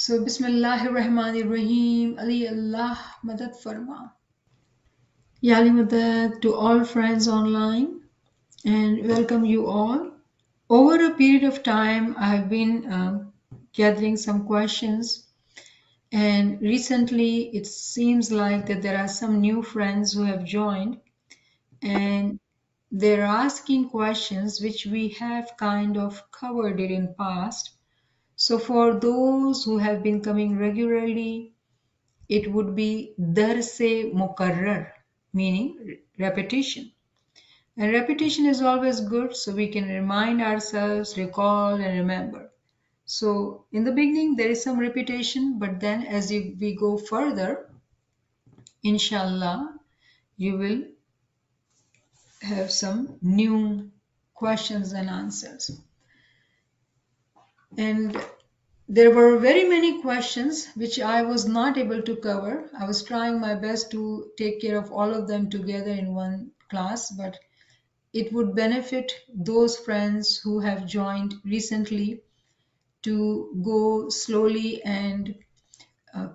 So, Bismillahirrahmanirrahim. Ali Allah Madad Farma. Yali Madad to all friends online and welcome you all. Over a period of time, I have been gathering some questions, and recently it seems like that there are some new friends who have joined, and they're asking questions which we have kind of covered it in past. So, for those who have been coming regularly, it would be darse mukarrar, meaning repetition. And repetition is always good, so we can remind ourselves, recall, and remember. So in the beginning, there is some repetition, but then as we go further, inshallah, you will have some new questions and answers. And there were very many questions which I was not able to cover. I was trying my best to take care of all of them together in one class, but it would benefit those friends who have joined recently to go slowly and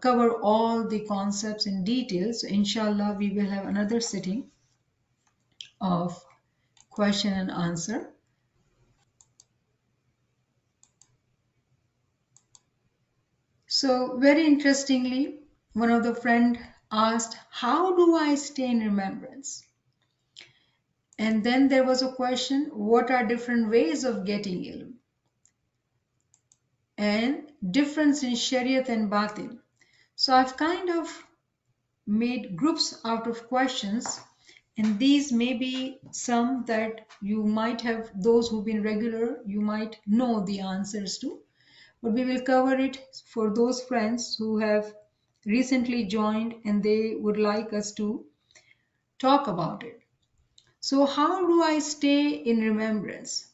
cover all the concepts in detail. So inshallah, we will have another sitting of question and answer. So very interestingly, one of the friend asked, how do I stay in remembrance? And then there was a question, what are different ways of getting ilm? And difference in Shariat and Batin. So I've kind of made groups out of questions, and these may be some that you might have, those who've been regular, you might know the answers to, but we will cover it for those friends who have recently joined and they would like us to talk about it. So how do I stay in remembrance?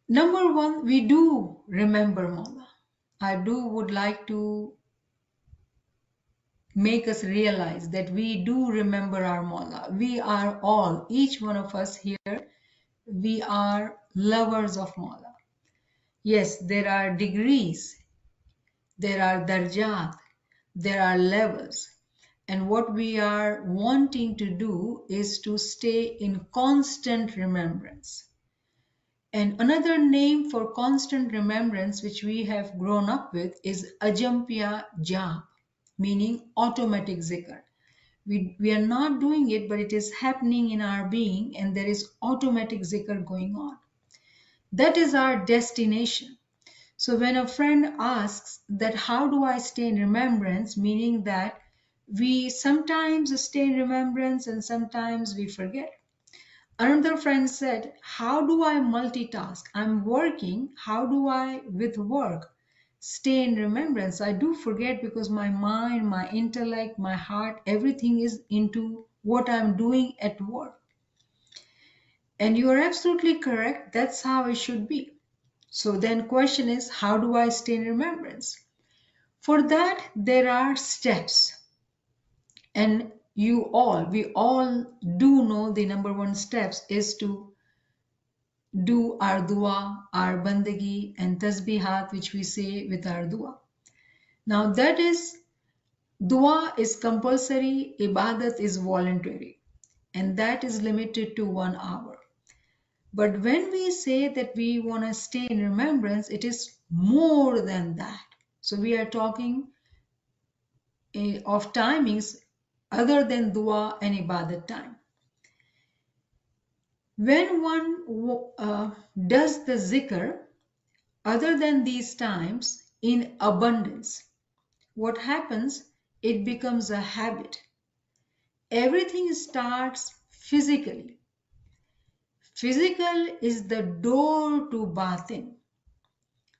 Number one, we do remember Mawla. I would like to make us realize that we do remember our Mawla. We are all, each one of us here, we are lovers of Mawla. Yes, there are degrees, there are darjat, there are levels. And what we are wanting to do is to stay in constant remembrance. And another name for constant remembrance, which we have grown up with, is Ajampya Jap, meaning automatic zikr. We are not doing it, but it is happening in our being, and there is automatic zikr going on. That is our destination. So when a friend asks that how do I stay in remembrance, meaning that we sometimes stay in remembrance and sometimes we forget. Another friend said, how do I multitask? I'm working. How do I, with work, stay in remembrance? I do forget because my mind, my intellect, my heart, everything is into what I'm doing at work. And you are absolutely correct. That's how it should be. So then question is, how do I stay in remembrance? For that, there are steps. And we all do know the number one steps is to do our dua, our bandagi and tasbihat, which we say with our dua. Now that is, dua is compulsory, ibadat is voluntary, and that is limited to 1 hour. But when we say that we want to stay in remembrance, it is more than that. So we are talking of timings other than dua and ibadat time. When one does the zikr other than these times in abundance, what happens? It becomes a habit. Everything starts physically. Physical is the door to batin.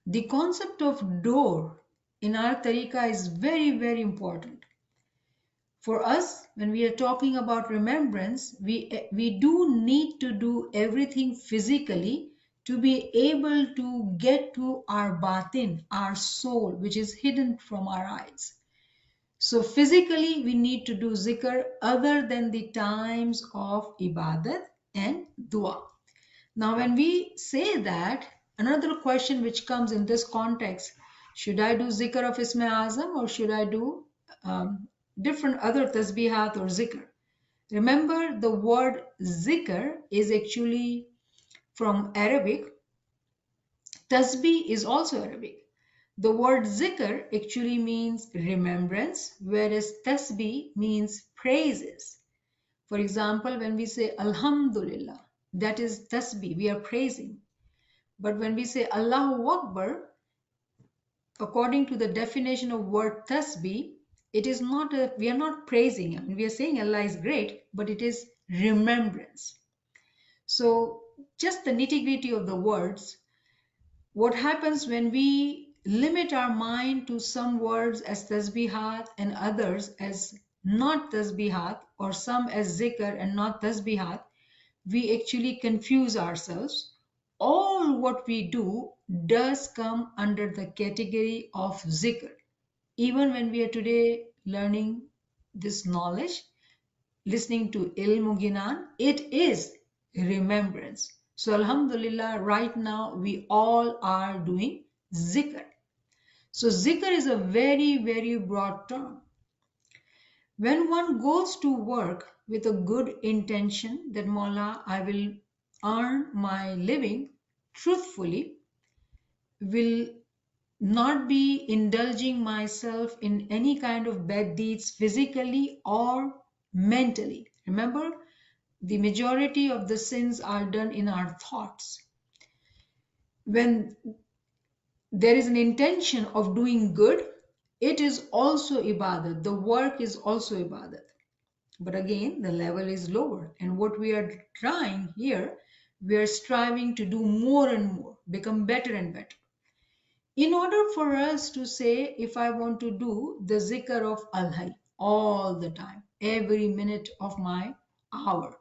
The concept of door in our tariqah is very, very important. For us, when we are talking about remembrance, we do need to do everything physically to be able to get to our batin, our soul, which is hidden from our eyes. So physically, we need to do zikr other than the times of ibadat and dua. Now, when we say that, another question which comes in this context, Should I do zikr of Isma Azam or should I do different other tasbihat or zikr? Remember, the word zikr is actually from Arabic. Tasbih is also Arabic. The word zikr actually means remembrance, whereas tasbih means praises. For example, when we say Alhamdulillah, that is tasbih, we are praising. But when we say Allahu Akbar, according to the definition of word tasbih, it is not we are not praising. I mean, we are saying Allah is great, but it is remembrance. So just the nitty-gritty of the words, what happens when we limit our mind to some words as tasbihat and others as not tasbihat, or some as zikr and not tasbihat, we actually confuse ourselves. All what we do does come under the category of zikr. Even when we are today learning this knowledge, listening to ilmu ginan, it is remembrance. So Alhamdulillah, right now we all are doing zikr. So zikr is a very, very broad term. When one goes to work with a good intention that Mawla, I will earn my living truthfully, will not be indulging myself in any kind of bad deeds physically or mentally. Remember, the majority of the sins are done in our thoughts. When there is an intention of doing good, it is also ibadat. The work is also ibadat. But again, the level is lower. And what we are trying here, we are striving to do more and more, become better and better. In order for us to say, if I want to do the zikr of Al-Hayy all the time, every minute of my hour,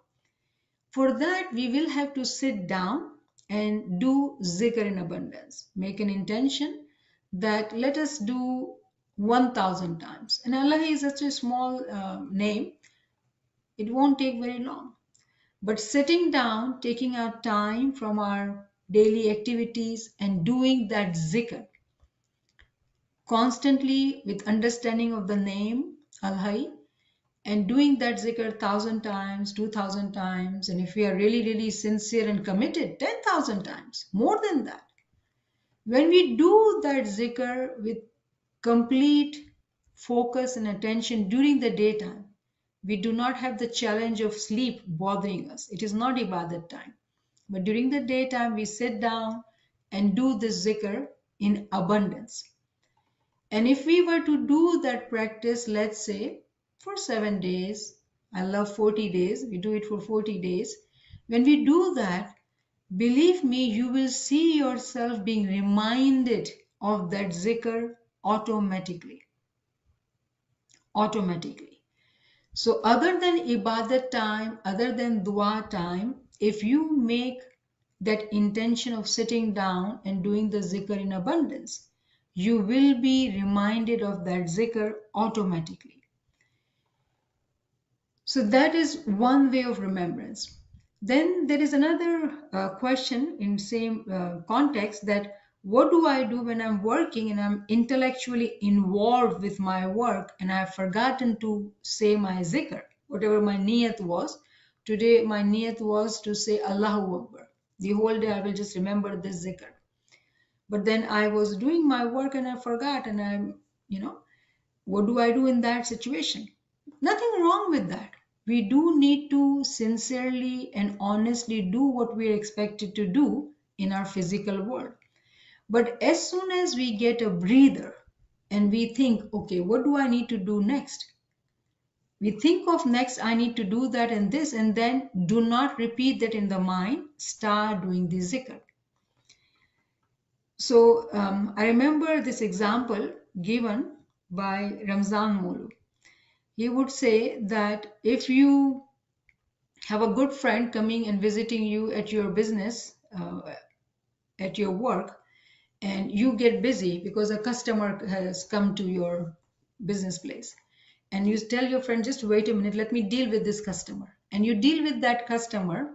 for that we will have to sit down and do zikr in abundance. Make an intention that let us do 1,000 times. And Allah is such a small name, it won't take very long. But sitting down, taking our time from our daily activities and doing that zikr constantly with understanding of the name Al-Hayy, and doing that zikr 1,000 times, 2,000 times, and if we are really, really sincere and committed, 10,000 times, more than that. When we do that zikr with complete focus and attention during the daytime, we do not have the challenge of sleep bothering us. It is not ibadat time. But during the daytime, we sit down and do this zikr in abundance. And if we were to do that practice, let's say for 7 days, I love 40 days, we do it for 40 days. When we do that, believe me, you will see yourself being reminded of that zikr automatically. Automatically. So other than ibadat time, other than dua time, if you make that intention of sitting down and doing the zikr in abundance, you will be reminded of that zikr automatically. So that is one way of remembrance. Then there is another question in same context, that what do I do when I'm working and I'm intellectually involved with my work and I've forgotten to say my zikr, whatever my niyat was. Today my niyat was to say Allahu Akbar. The whole day I will just remember this zikr. But then I was doing my work and I forgot, and I'm, what do I do in that situation? Nothing wrong with that. We do need to sincerely and honestly do what we are expected to do in our physical world. But as soon as we get a breather and we think, okay, what do I need to do next? We think of next, I need to do that and this, and then do not repeat that in the mind. Start doing the zikr. So I remember this example given by Ramzan Molu. He would say that if you have a good friend coming and visiting you at your business, at your work, and you get busy because a customer has come to your business place, and you tell your friend, just wait a minute, let me deal with this customer. And you deal with that customer,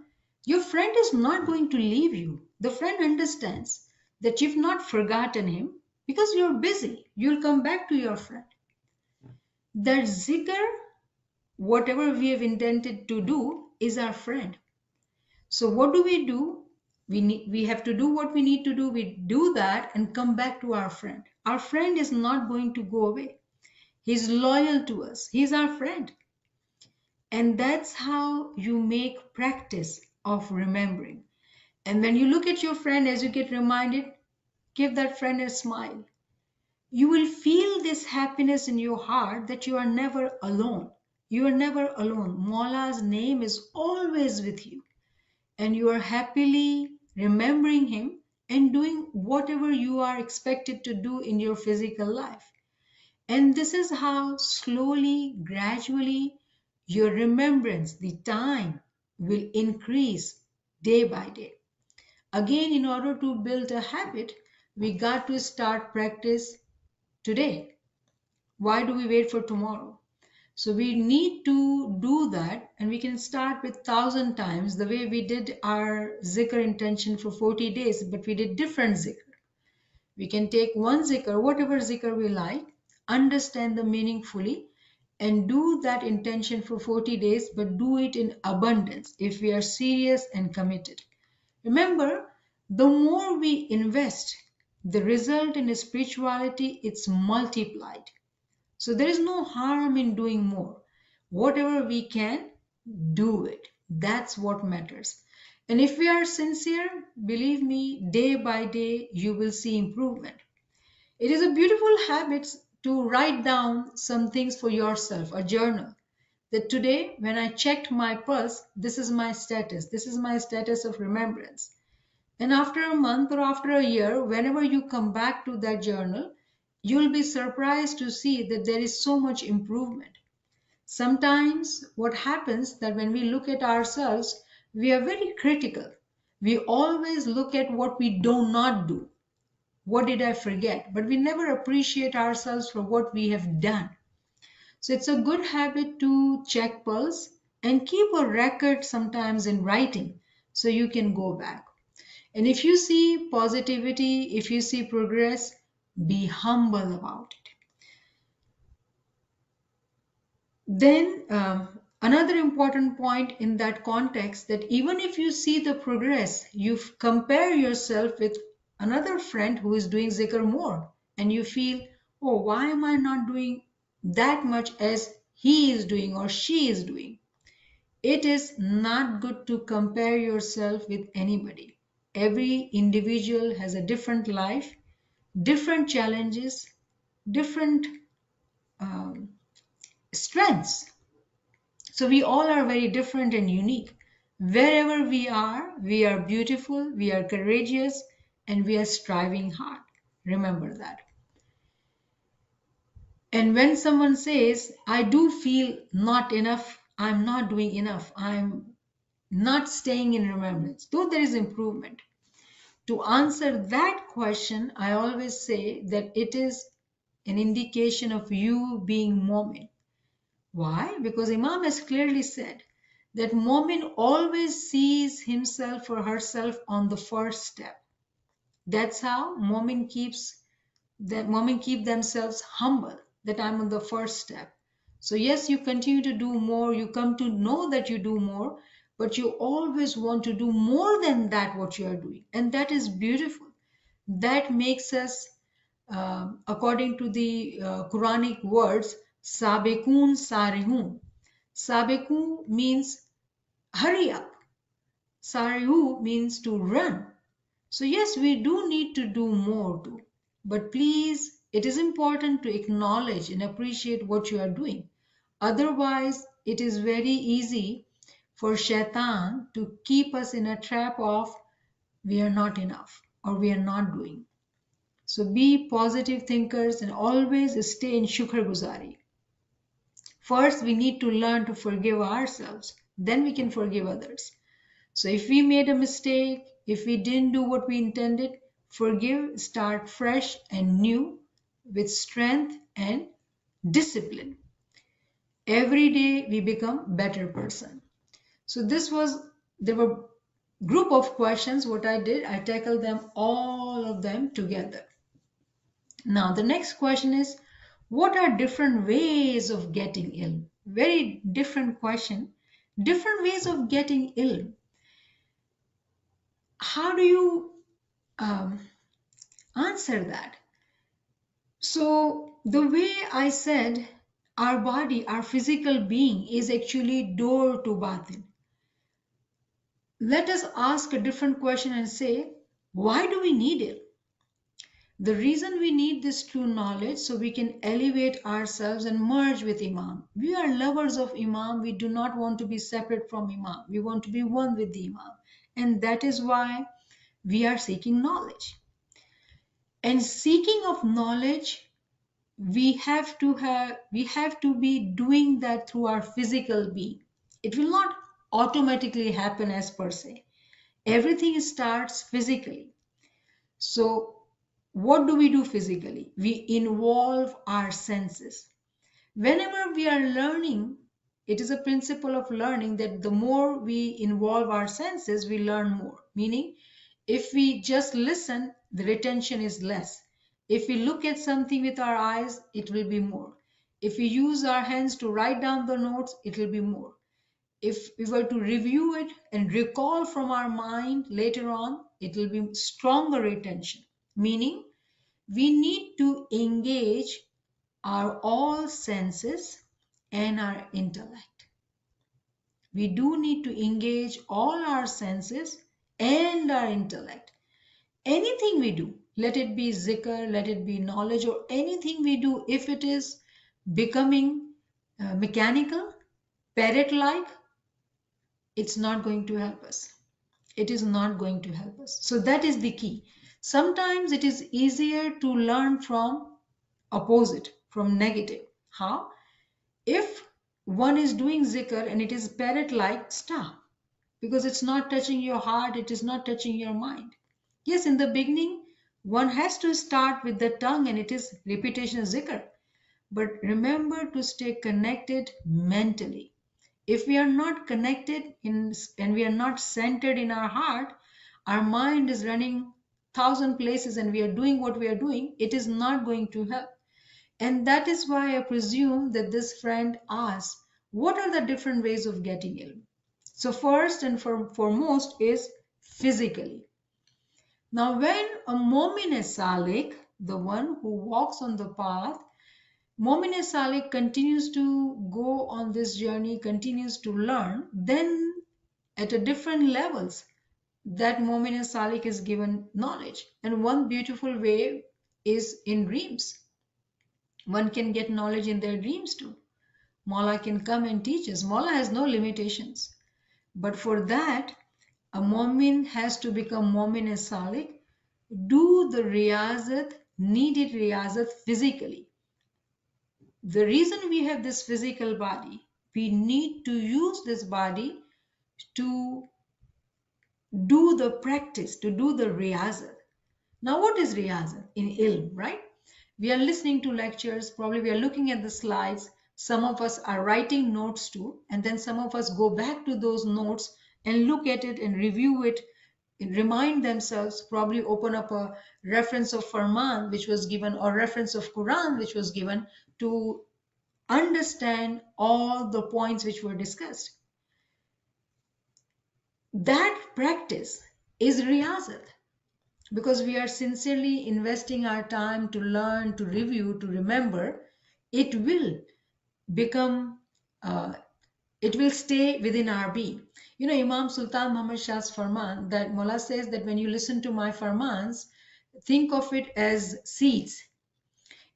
your friend is not going to leave you. The friend understands that you've not forgotten him. because you're busy. You'll come back to your friend. That zikr, whatever we have intended to do, is our friend. So what do? We have to do what we need to do. We do that and come back to our friend. Our friend is not going to go away. He's loyal to us. He's our friend. And that's how you make practice of remembering. And when you look at your friend as you get reminded, give that friend a smile. You will feel this happiness in your heart that you are never alone. You are never alone. Maula's name is always with you. And you are happily remembering him and doing whatever you are expected to do in your physical life. And this is how slowly, gradually, your remembrance, the time, will increase day by day. Again, in order to build a habit, we got to start practice today. Why do we wait for tomorrow? So we need to do that, and we can start with 1,000 times the way we did our zikr intention for 40 days, but we did different zikr. We can take one zikr, whatever zikr we like, understand the meaning fully, and do that intention for 40 days, but do it in abundance if we are serious and committed. Remember, the more we invest, the result in spirituality, it's multiplied. So there is no harm in doing more. Whatever we can, do it. That's what matters. And if we are sincere, believe me, day by day, you will see improvement. It is a beautiful habit to write down some things for yourself, a journal. That today, when I checked my pulse, this is my status. This is my status of remembrance. And after a month or after a year, whenever you come back to that journal, you'll be surprised to see that there is so much improvement. Sometimes what happens that when we look at ourselves, we are very critical. We always look at what we do not do. What did I forget? But we never appreciate ourselves for what we have done. So it's a good habit to check pulse and keep a record sometimes in writing so you can go back. And if you see positivity, if you see progress, be humble about it. Then another important point in that context, that even if you see the progress, you compare yourself with another friend who is doing zikr more, and you feel, oh, why am I not doing that much as he is doing or she is doing? It is not good to compare yourself with anybody. Every individual has a different life, different challenges, different um, strengths. So we all are very different and unique. Wherever we are beautiful, we are courageous, and we are striving hard. Remember that. And when someone says, I do feel not enough, I'm not doing enough, I'm not staying in remembrance, though there is improvement. To answer that question, I always say that it is an indication of you being Mu'min. Why? Because Imam has clearly said that Mu'min always sees himself or herself on the first step. That's how Mu'min keep themselves humble, that I'm on the first step. So yes, you continue to do more, you come to know that you do more, but you always want to do more than that what you are doing. And that is beautiful. That makes us, according to the Quranic words, Sabekun Sarihun. Sabeku means hurry up. Sarihu means to run. So yes, we do need to do more too. But please, it is important to acknowledge and appreciate what you are doing. Otherwise, it is very easy for Shaitan to keep us in a trap of we are not enough or we are not doing. So be positive thinkers and always stay in shukr guzari. First, we need to learn to forgive ourselves. Then we can forgive others. So if we made a mistake, if we didn't do what we intended, forgive, start fresh and new with strength and discipline. Every day we become better person. So there were group of questions. What I did, I tackled them, all of them together. Now, the next question is, what are different ways of getting ill? Very different question. Different ways of getting ill. How do you um, answer that? So, the way I said, our body, our physical being is actually door to batin. Let us ask a different question and say, why do we need it? The reason we need this true knowledge so we can elevate ourselves and merge with Imam. We are lovers of Imam. We do not want to be separate from Imam. We want to be one with the Imam. And that is why we are seeking knowledge. And seeking of knowledge, we have to be doing that through our physical being. It will not automatically happen as per se. Everything starts physically. So what do we do physically? We involve our senses. Whenever we are learning, it is a principle of learning that the more we involve our senses, we learn more. Meaning, if we just listen, the retention is less. If we look at something with our eyes, it will be more. If we use our hands to write down the notes, it will be more. If we were to review it and recall from our mind later on, it will be stronger retention. Meaning, we need to engage our all senses and our intellect. We do need to engage all our senses and our intellect. Anything we do, let it be zikr, let it be knowledge, or anything we do, if it is becoming mechanical, parrot-like, it's not going to help us. It is not going to help us. So that is the key. Sometimes it is easier to learn from opposite, from negative. How? If one is doing zikr and it is parrot-like, stop. Because it's not touching your heart, it is not touching your mind. Yes, in the beginning, one has to start with the tongue and it is repetition of zikr. But remember to stay connected mentally. If we are not connected and we are not centered in our heart, our mind is running 1,000 places and we are doing what we are doing, it is not going to help. And that is why I presume that this friend asked, what are the different ways of getting ill? So first and foremost is physically. Now when a Momin Salik, the one who walks on the path, Momin Salik continues to go on this journey, continues to learn, then at a different levels, that Momin Salik is given knowledge. And one beautiful way is in dreams. One can get knowledge in their dreams too. Mawla can come and teach us. Mawla has no limitations. But for that, a Momin has to become Momin Salik, do the riyazat, needed riyazat physically. The reason we have this physical body, we need to use this body to do the practice, to do the riyazat. Now what is riyazat in ilm, right? We are listening to lectures, probably we are looking at the slides, some of us are writing notes too, and then some of us go back to those notes and look at it and review it and remind themselves, probably open up a reference of Farman which was given or reference of Quran which was given to understand all the points which were discussed. That practice is riyazat because we are sincerely investing our time to learn, to review, to remember. It will become, it will stay within our being. You know, Imam Sultan Muhammad Shah's Farman, that Mullah says that when you listen to my Farmans, think of it as seeds.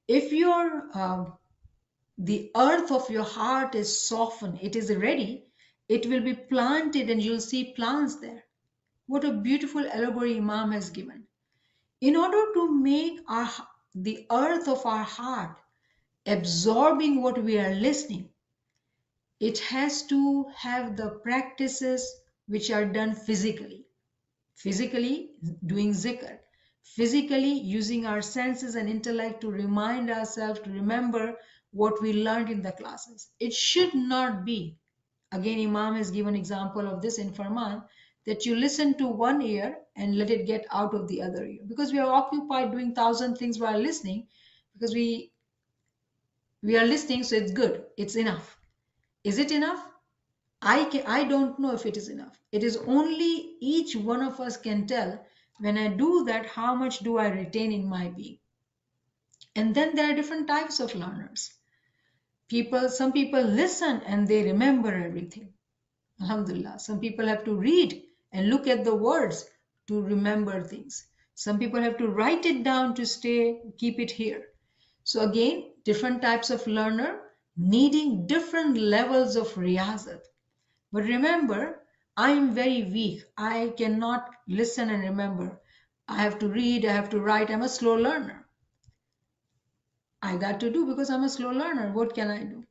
If your the earth of your heart is softened, it is ready, it will be planted and you'll see plants there. What a beautiful allegory Imam has given. In order to make the earth of our heart absorbing what we are listening, it has to have the practices which are done physically. Physically doing zikr, physically using our senses and intellect to remind ourselves, to remember what we learned in the classes. It should not be, again Imam has given example of this in Farman, that you listen to one ear and let it get out of the other ear, because we are occupied doing 1,000 things while listening. because we are listening, so it's good, it's enough. Is it enough? I don't know if it is enough. It is only each one of us can tell, when I do that, how much do I retain in my being. And then there are different types of learners. Some people listen and they remember everything. Alhamdulillah. Some people have to read and look at the words to remember things. Some people have to write it down to keep it here. So again, different types of learner needing different levels of riyazat. But remember, I am very weak. I cannot listen and remember. I have to read, I have to write. I'm a slow learner. I got to do because I'm a slow learner. What can I do?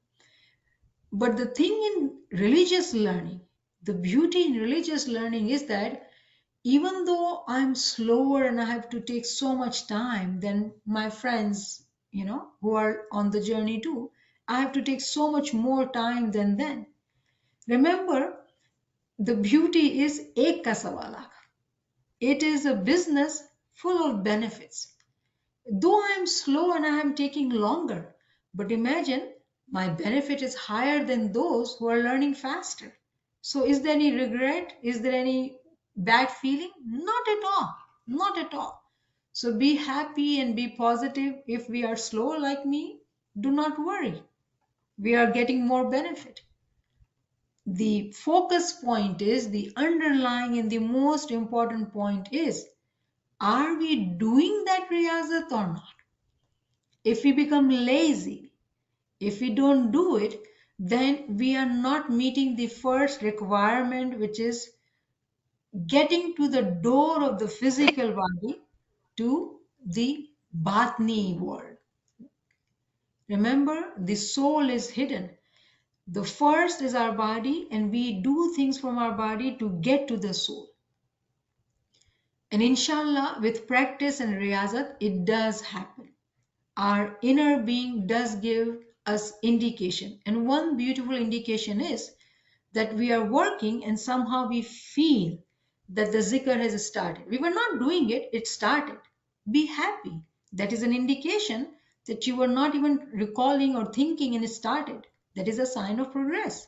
But the thing in religious learning, the beauty in religious learning is that even though I'm slower and I have to take so much time than my friends, who are on the journey too, I have to take so much more time than them. Remember, the beauty is ek ka sawal. It is a business full of benefits. Though I'm slow and I am taking longer, but imagine my benefit is higher than those who are learning faster. So is there any regret? Is there any bad feeling? Not at all. Not at all. So be happy and be positive. If we are slow like me, do not worry. We are getting more benefit. The focus point is, the underlying and the most important point is, are we doing that riyazat or not? If we become lazy, if we don't do it, then we are not meeting the first requirement, which is getting to the door of the physical body to the Batni world. Remember, the soul is hidden. The first is our body, and we do things from our body to get to the soul. And inshallah, with practice and riyazat, it does happen. Our inner being does give us indication. And one beautiful indication is that we are working and somehow we feel that the zikr has started. We were not doing it, it started. Be happy. That is an indication that you were not even recalling or thinking and it started. That is a sign of progress.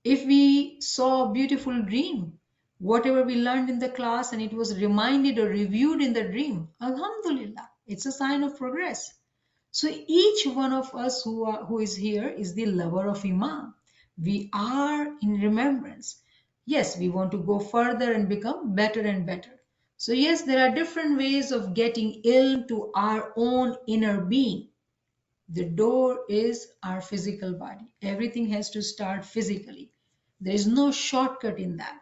If we saw a beautiful dream, whatever we learned in the class and it was reminded or reviewed in the dream, alhamdulillah, it's a sign of progress. So each one of us who is here is the lover of Imam. We are in remembrance. Yes, we want to go further and become better and better. So yes, there are different ways of getting ilm to our own inner being. The door is our physical body. Everything has to start physically. There is no shortcut in that.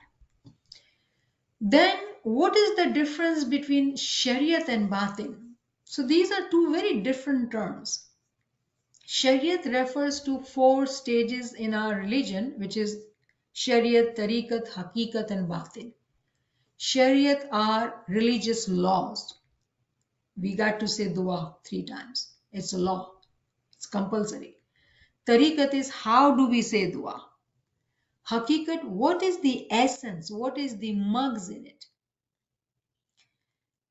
Then what is the difference between Shariat and Batin? So these are two very different terms. Shariat refers to 4 stages in our religion, which is Shariat, Tariqat, Haqiqat, and Batin. Shariat are religious laws. We got to say dua 3 times. It's a law. It's compulsory. Tariqat is how do we say dua. Haqiqat, what is the essence? What is the mugs in it?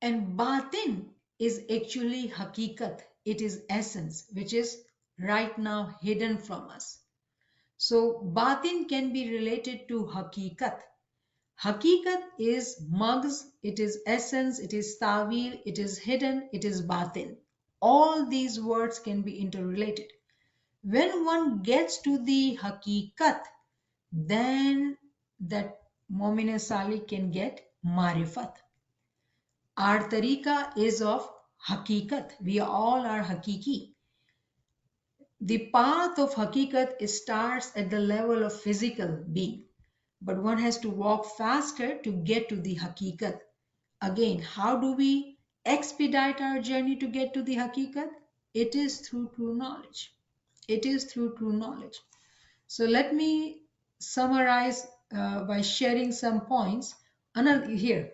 And Batin is actually Haqiqat. It is essence, which is right now hidden from us. So Batin can be related to Haqiqat. Haqiqat is mugs, it is essence, it is tawil, it is hidden, it is Batin. All these words can be interrelated. When one gets to the Haqiqat, then that Mu'min Salih can get Marifat. Our tariqa is of Haqiqat. We all are Haqiqi. The path of Haqiqat starts at the level of physical being, but one has to walk faster to get to the Haqiqat. Again, how do we expedite our journey to get to the Haqiqat? It is through true knowledge. It is through true knowledge. So let me summarize by sharing some points here.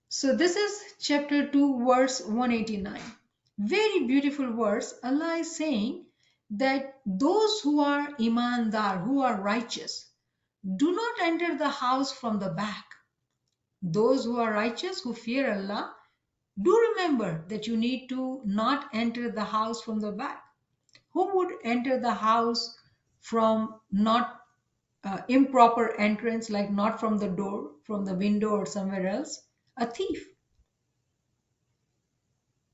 So this is chapter 2, verse 189. Very beautiful verse. Allah is saying that those who are imandar, who are righteous, do not enter the house from the back. Those who are righteous, who fear Allah, Do remember that you need to not enter the house from the back. Who would enter the house from not improper entrance, like not from the door, from the window or somewhere else? A thief.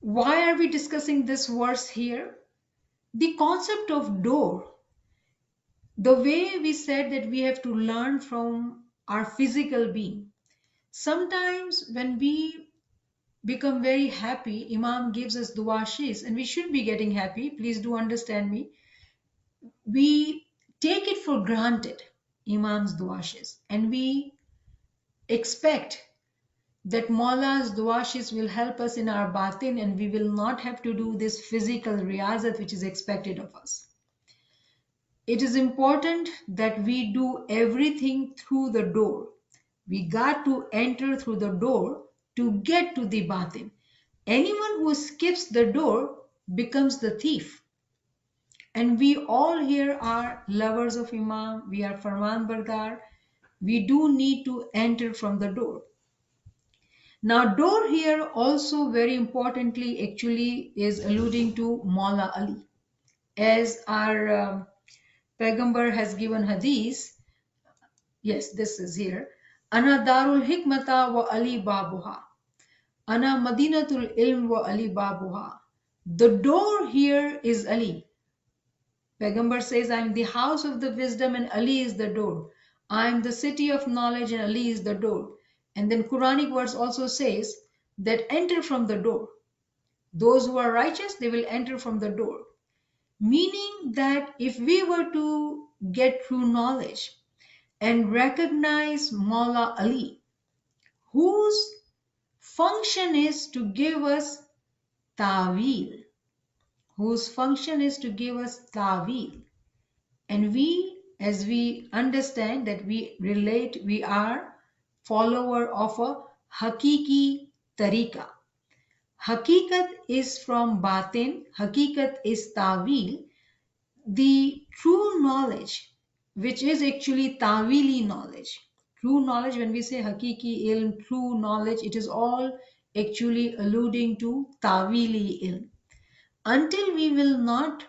Why are we discussing this verse here? The concept of door, the way we said that we have to learn from our physical being. Sometimes when we become very happy, Imam gives us duashis, and we should be getting happy. Please do understand me. We take it for granted, Imam's duashis, and we expect that Maula's duashis will help us in our batin, and we will not have to do this physical riyazat which is expected of us. It is important that we do everything through the door. We got to enter through the door to get to the batin. Anyone who skips the door becomes the thief. And we all here are lovers of Imam. We are Farman Bardar. We do need to enter from the door. Now, door here also very importantly actually is alluding to Maula Ali. As our Paigambar has given hadith, yes, this is here. Ana darul hikmata wa Ali babuha. Ana madinatul ilm wa Ali babuha. The door here is Ali. Paigambar says, I am the house of the wisdom and Ali is the door. I am the city of knowledge and Ali is the door. And then Quranic verse also says that enter from the door. Those who are righteous, they will enter from the door. Meaning that if we were to get true knowledge and recognize Maula Ali, whose function is to give us ta'wil, whose function is to give us ta'wil. And we, as we understand that we relate, we are follower of a hakiki tariqa. Hakikat is from batin, hakikat is ta'wil, the true knowledge, which is actually ta'wili knowledge. True knowledge, when we say hakiki ilm, true knowledge, it is all actually alluding to ta'wili ilm. Until we will not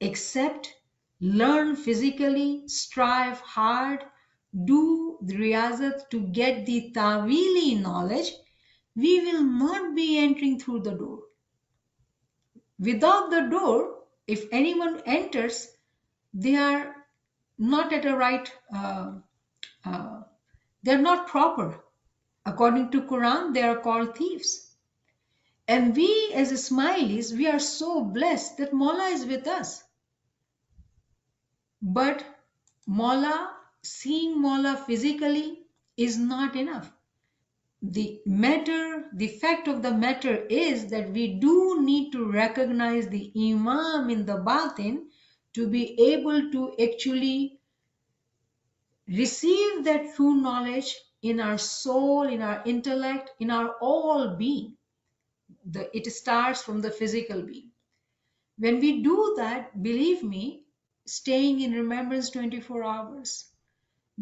accept, learn physically, strive hard, do the riyazat to get the ta'wili knowledge, we will not be entering through the door. Without the door, if anyone enters, they are not at a right, they're not proper. According to Quran, they are called thieves. And we as Ismailis, we are so blessed that Maula is with us. But Maula, seeing Maula physically is not enough. The matter, the fact of the matter is that we do need to recognize the Imam in the batin to be able to actually receive that true knowledge in our soul, in our intellect, in our all being. It starts from the physical being. When we do that, believe me, staying in remembrance 24 hours,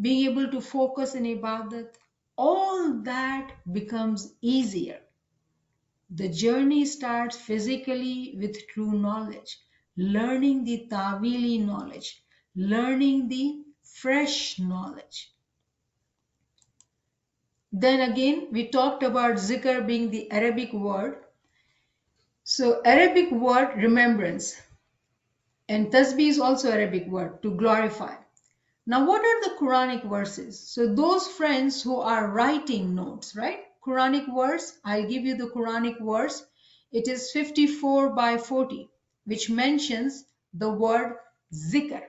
being able to focus in ibadat, all that becomes easier. The journey starts physically with true knowledge, learning the ta'wili knowledge, learning the fresh knowledge. Then again, we talked about zikr being the Arabic word. So Arabic word remembrance, and tasbih is also Arabic word to glorify. Now, what are the Quranic verses? So those friends who are writing notes, right? Quranic verse, I'll give you the Quranic verse. It is 54/40, which mentions the word zikr.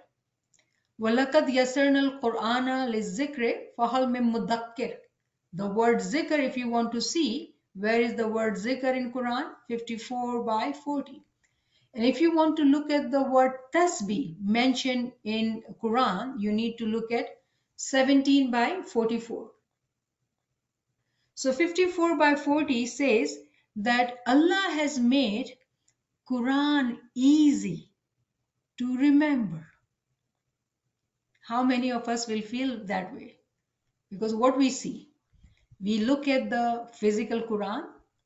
وَلَقَدْ يَسَّرْنَا الْقُرْآنَ لِلذِّكْرِ فَهَلْ مِن مُدَّكِّرٍ. The word zikr, if you want to see, where is the word zikr in Quran? 54/40. And if you want to look at the word tasbih mentioned in Quran, you need to look at 17/44. So 54/40 says that Allah has made Quran easy to remember. How many of us will feel that way? Because what we see, we look at the physical Quran,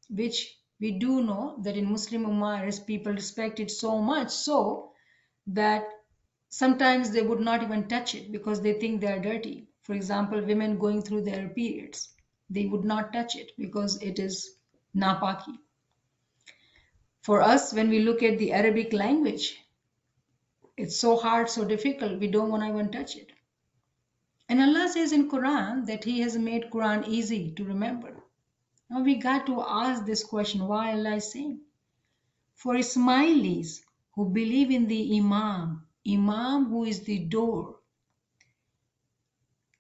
which we do know that in Muslim Ummah, people respect it so much so that sometimes they would not even touch it because they think they are dirty. For example, women going through their periods, they would not touch it because it is napaki. For us, when we look at the Arabic language, it's so hard, so difficult, we don't want to even touch it. And Allah says in Quran that He has made Quran easy to remember. Now we got to ask this question, why Allah is saying? For Ismailis who believe in the Imam who is the door,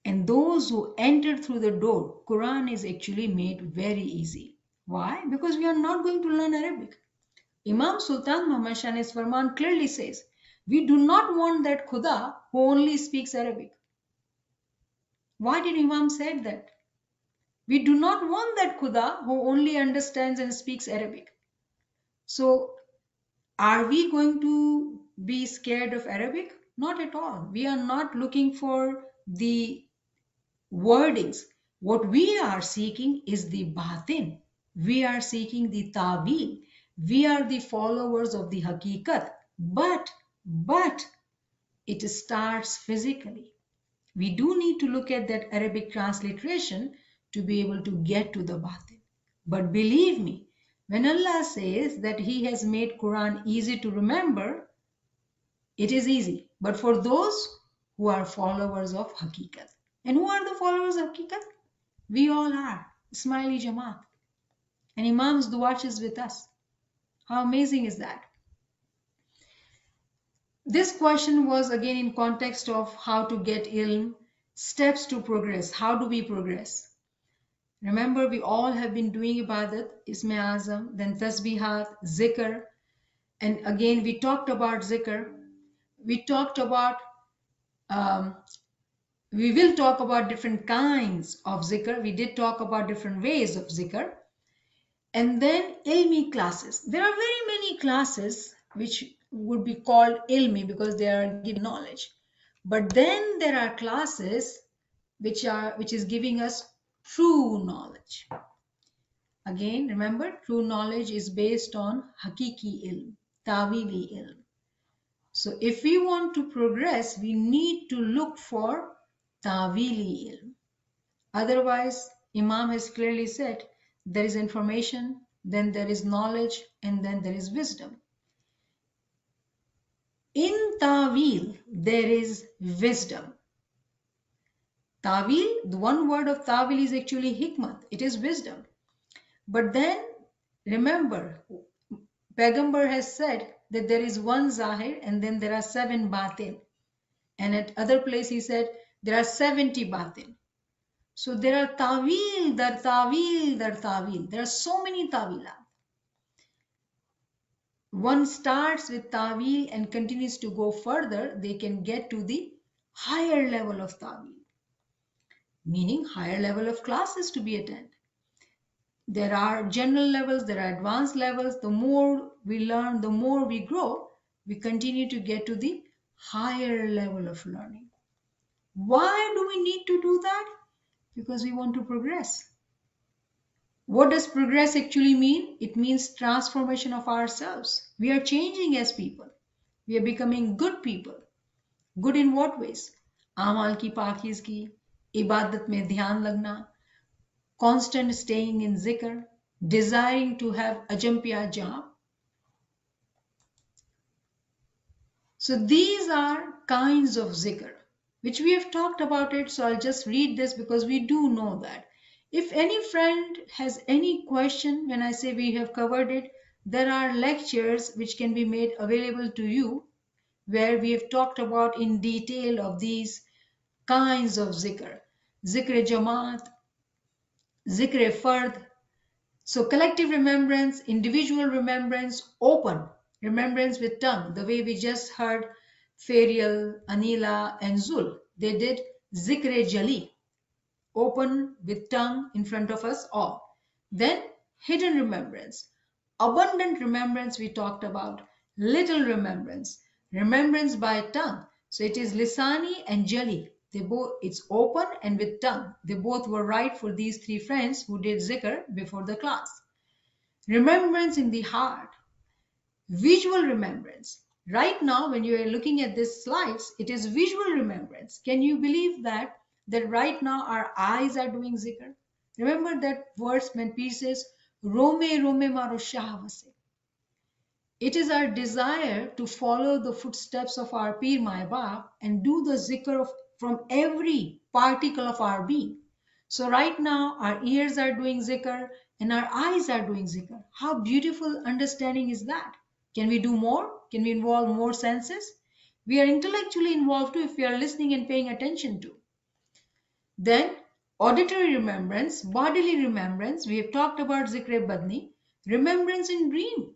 and those who enter through the door, Quran is actually made very easy. Why? Because we are not going to learn Arabic. Imam Sultan Muhammad Shah's Farman clearly says, we do not want that Khuda who only speaks Arabic. Why did Imam say that? We do not want that Khuda who only understands and speaks Arabic. So, are we going to be scared of Arabic? Not at all. We are not looking for the wordings. What we are seeking is the batin. We are seeking the ta'wil. We are the followers of the haqiqat. But it starts physically. We do need to look at that Arabic transliteration to be able to get to the batin. But believe me, when Allah says that He has made Quran easy to remember, it is easy. But for those who are followers of haqiqat. And who are the followers of haqiqat? We all are. Ismaili Jamaat. And Imam's Duach is with us. How amazing is that? This question was again in context of how to get ilm, steps to progress. How do we progress? Remember, we all have been doing ibadat, Isme Azam, then tasbihat, zikr. And again, we talked about zikr. We talked about, we will talk about different kinds of zikr. We did talk about different ways of zikr. And then ilmi classes. There are very many classes which would be called ilmi because they are giving knowledge. But then there are classes which is giving us true knowledge. Again, remember, true knowledge is based on hakiki ilm, tawili ilm. So if we want to progress, we need to look for tawili ilm. Otherwise, Imam has clearly said, there is information, then there is knowledge, and then there is wisdom. In Tawil, there is wisdom. Tawil, the one word of Tawil is actually hikmat. It is wisdom. But then, remember, Pagambar has said that there is one Zahir and then there are 7 Batin. And at other place he said there are 70 Batin. So there are Tawil, dar Tawil, dar Tawil. There are so many Tawilat. One starts with Tawil and continues to go further, they can get to the higher level of Tawil, meaning higher level of classes to be attended. There are general levels, there are advanced levels. The more we learn, the more we grow, we continue to get to the higher level of learning. Why do we need to do that? Because we want to progress. What does progress actually mean? It means transformation of ourselves. We are changing as people. We are becoming good people. Good in what ways? Amal ki pakizgi, ibadat mein dhyan lagna, constant staying in zikr, desiring to have ajampiya jam. So these are kinds of zikr, which we have talked about it. So I'll just read this because we do know that. If any friend has any question, when I say we have covered it, there are lectures which can be made available to you where we have talked about in detail of these kinds of zikr. Zikr Jamaat, Zikr Fard. So collective remembrance, individual remembrance, open remembrance with tongue. The way we just heard Farial, Anila and Zul. They did Zikr Jali. Open with tongue in front of us all. Then hidden remembrance. Abundant remembrance we talked about. Little remembrance. Remembrance by tongue. So it is Lisani and Jali. They both, it's open and with tongue. They both were right for these 3 friends who did zikr before the class. remembrance in the heart, visual remembrance. Right now, when you are looking at these slides, it is visual remembrance. Can you believe that right now our eyes are doing zikr? Remember that verse when Pir says, Rome, Rome maro shahavase. It is our desire to follow the footsteps of our Pir Mai Bap and do the zikr from every particle of our being. So right now our ears are doing zikr and our eyes are doing zikr. How beautiful understanding is that? Can we do more? Can we involve more senses? We are intellectually involved too if we are listening and paying attention to. Then auditory remembrance, bodily remembrance. We have talked about zikr badni, remembrance in dream,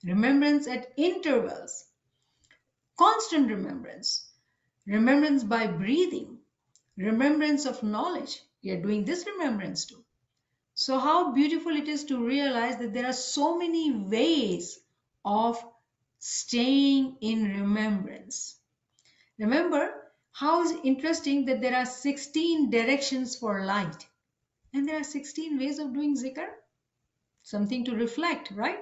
remembrance at intervals, constant remembrance, remembrance by breathing, remembrance of knowledge. We are doing this remembrance too. So how beautiful it is to realize that there are so many ways of staying in remembrance. Remember how is interesting that there are 16 directions for light and there are 16 ways of doing zikr? Something to reflect, right?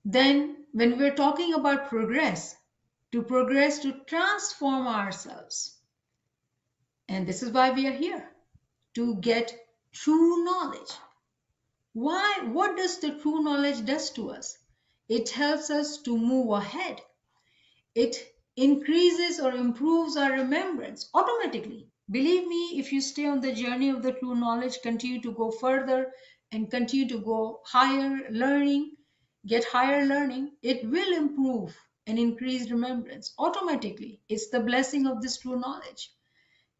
Then when we're talking about progress, to transform ourselves. And this is why we are here, to get true knowledge. Why? What does the true knowledge does to us? It helps us to move ahead. It increases or improves our remembrance automatically. Believe me, if you stay on the journey of the true knowledge, continue to go further and continue to go higher learning, get higher learning, it will improve and increase remembrance automatically. It's the blessing of this true knowledge.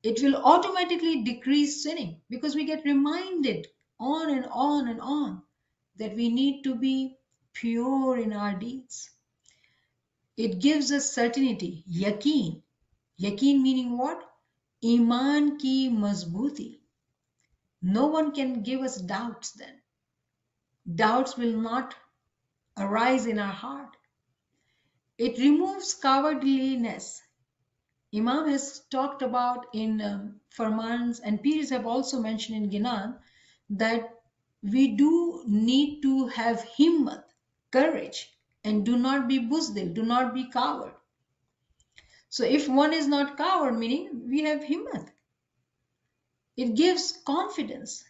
It will automatically decrease sinning because we get reminded on and on and on that we need to be pure in our deeds. It gives us certainty, yaqeen. Yaqeen meaning what? Iman ki mazbooti. No one can give us doubts then. Doubts will not arise in our heart. It removes cowardliness. Imam has talked about in Farmans, and Pirs have also mentioned in Ginan, that we do need to have himmat, courage, and do not be buzdil, do not be coward. So if one is not coward, meaning we have himmat. It gives confidence.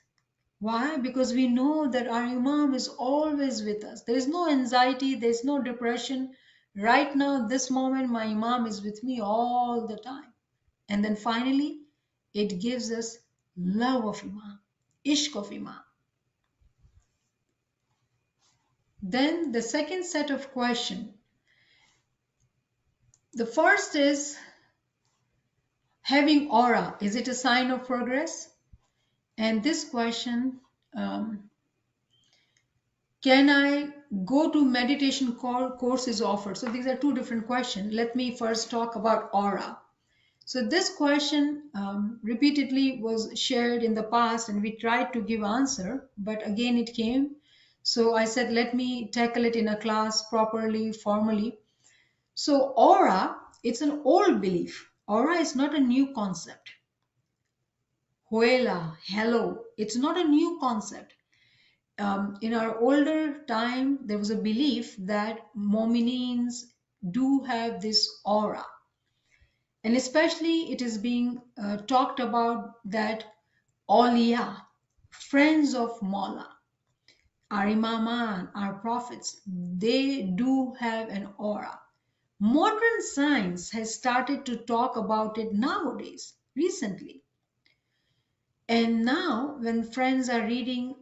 Why? Because we know that our Imam is always with us. There is no anxiety, there is no depression. Right now, this moment, my Imam is with me all the time. And then finally, it gives us love of Imam, ishq of Imam. Then the second set of questions. The first is having aura. Is it a sign of progress? And this question, can I go to meditation courses offered? So these are two different questions. Let me first talk about aura. So this question repeatedly was shared in the past and we tried to give answer, but again it came. So I said, let me tackle it in a class properly, formally. So aura, it's an old belief. Aura is not a new concept. Huela, hello, it's not a new concept. In our older time, there was a belief that Mominines do have this aura. And especially it is being talked about that Awliya, friends of Mawla, our Imaman, our prophets, they do have an aura. Modern science has started to talk about it nowadays, recently. And now when friends are reading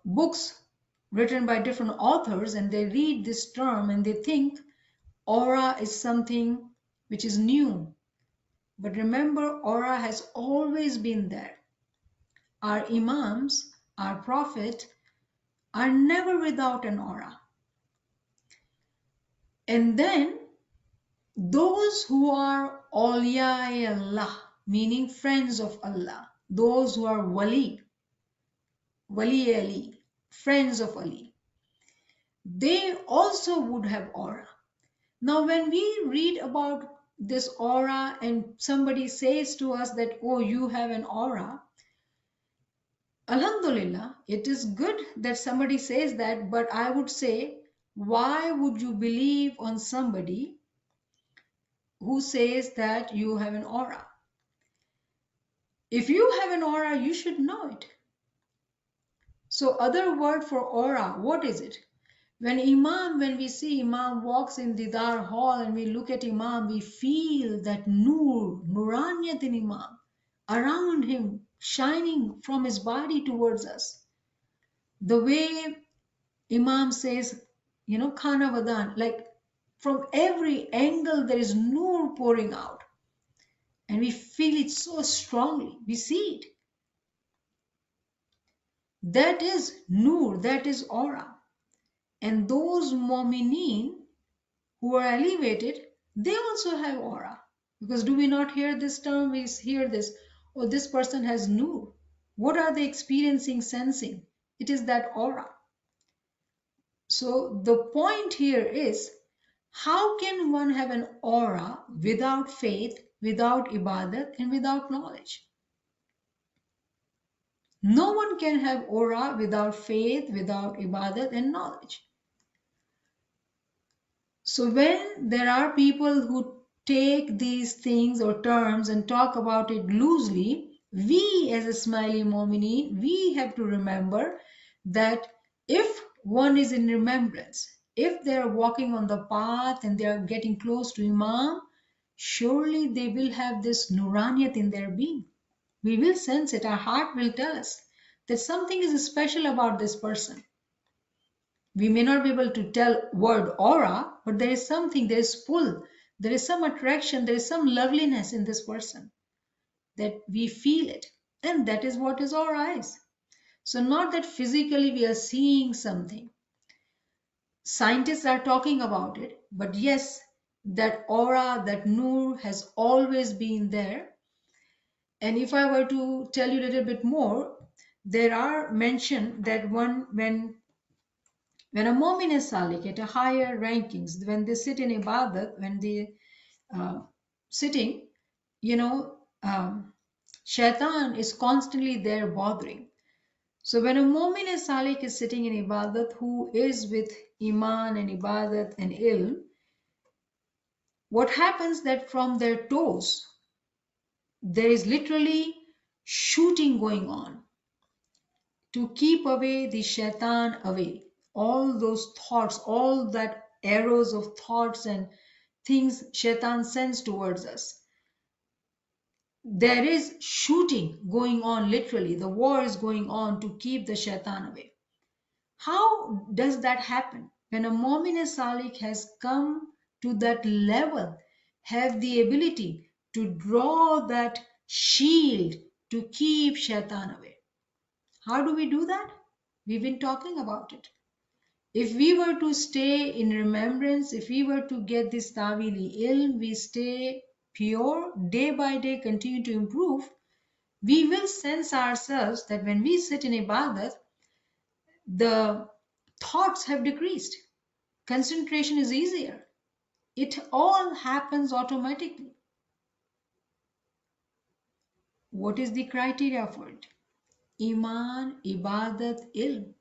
books written by different authors and they read this term and they think aura is something which is new. But remember, aura has always been there. Our Imams, our Prophet, are never without an aura. And then those who are awliya Allah, meaning friends of Allah, those who are wali Ali, friends of Ali, they also would have aura. Now, when we read about this aura and somebody says to us that, oh, you have an aura, Alhamdulillah, it is good that somebody says that, but I would say, why would you believe on somebody who says that you have an aura? If you have an aura, you should know it. So other word for aura, what is it? When we see Imam walks in Didar hall and we look at Imam, we feel that Nuraniyat in Imam, around him, shining from his body towards us. The way Imam says, Khana Vadan, like from every angle there is Noor pouring out. And we feel it so strongly. We see it. That is Noor, that is aura. And those Mu'mineen who are elevated, they also have aura. Because do we not hear this term? We hear this, oh, this person has Noor. What are they experiencing, sensing? It is that aura. So the point here is, how can one have an aura without faith, without ibadat, and without knowledge? No one can have aura without faith, without ibadat, and knowledge. So when there are people who take these things or terms and talk about it loosely, we as a Smiley Momini, we have to remember that if one is in remembrance, if they are walking on the path and they are getting close to Imam, surely they will have this Nuraniyat in their being. We will sense it. Our heart will tell us that something is special about this person. We may not be able to tell word aura, but there is something, there is pull, there is some attraction, there is some loveliness in this person that we feel it. And that is what is aura is. So not that physically we are seeing something. Scientists are talking about it, but yes, that aura, that Noor has always been there. And if I were to tell you a little bit more, there are mentioned that when a Mu'min is Salik at a higher rankings, when they sit in Ibadat, when they sitting, Shaitan is constantly there bothering. So when a Mu'min is Salik is sitting in Ibadat, who is with Iman and Ibadat and Ilm, what happens that from their toes, there is literally shooting going on to keep away the Shaitan away. All those thoughts, all that arrows of thoughts and things Shaitan sends towards us. There is shooting going on literally. The war is going on to keep the Shaitan away. How does that happen? When a Mu'min Salik has come to that level, have the ability to draw that shield to keep Shaitan away. How do we do that? We've been talking about it. If we were to stay in remembrance, if we were to get this Tawili ilm, we stay pure, day by day continue to improve, we will sense ourselves that when we sit in Ibadat, the thoughts have decreased. Concentration is easier. It all happens automatically. What is the criteria for it? Iman, Ibadat, Ilm.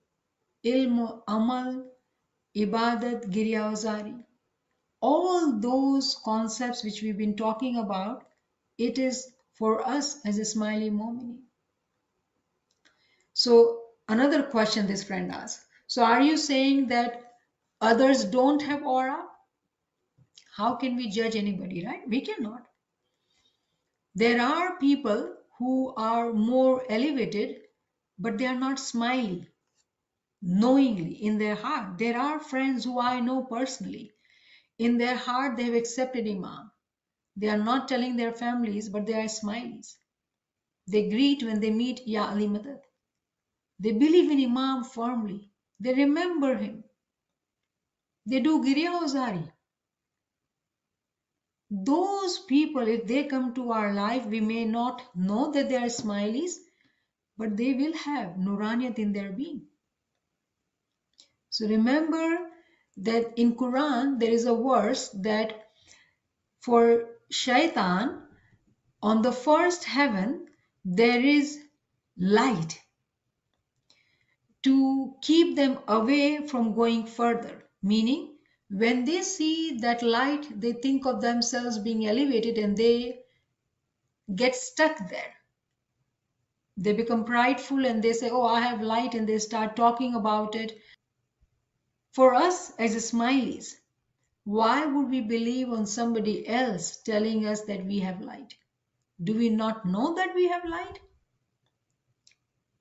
Ilm, Amal, Ibadat, Giryawazari. All those concepts which we've been talking about, it is for us as a Smiley Momini. So another question this friend asked. So are you saying that others don't have aura? How can we judge anybody, right? We cannot. There are people who are more elevated, but they are not smiley, knowingly in their heart. There are friends who I know personally. In their heart, they have accepted Imam. They are not telling their families, but they are smileys. They greet when they meet Ya Ali Madad. They believe in Imam firmly. They remember him. They do Girya Uzari. Those people, if they come to our life, we may not know that they are smileys, but they will have Nuraniyat in their being. So remember that in Quran, there is a verse that for Shaitan, on the first heaven, there is light. to keep them away from going further. Meaning, when they see that light, they think of themselves being elevated and they get stuck there. They become prideful and they say, oh, I have light, and they start talking about it. For us as smileys, why would we believe on somebody else telling us that we have light? Do we not know that we have light?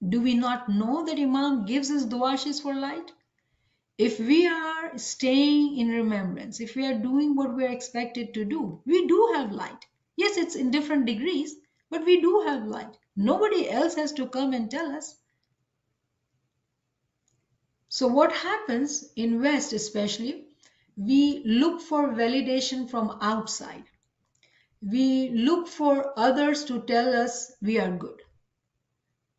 Do we not know that Imam gives us du'ashes for light? If we are staying in remembrance, if we are doing what we are expected to do, we do have light. Yes, it's in different degrees, but we do have light. Nobody else has to come and tell us. So what happens in West especially, we look for validation from outside. We look for others to tell us we are good.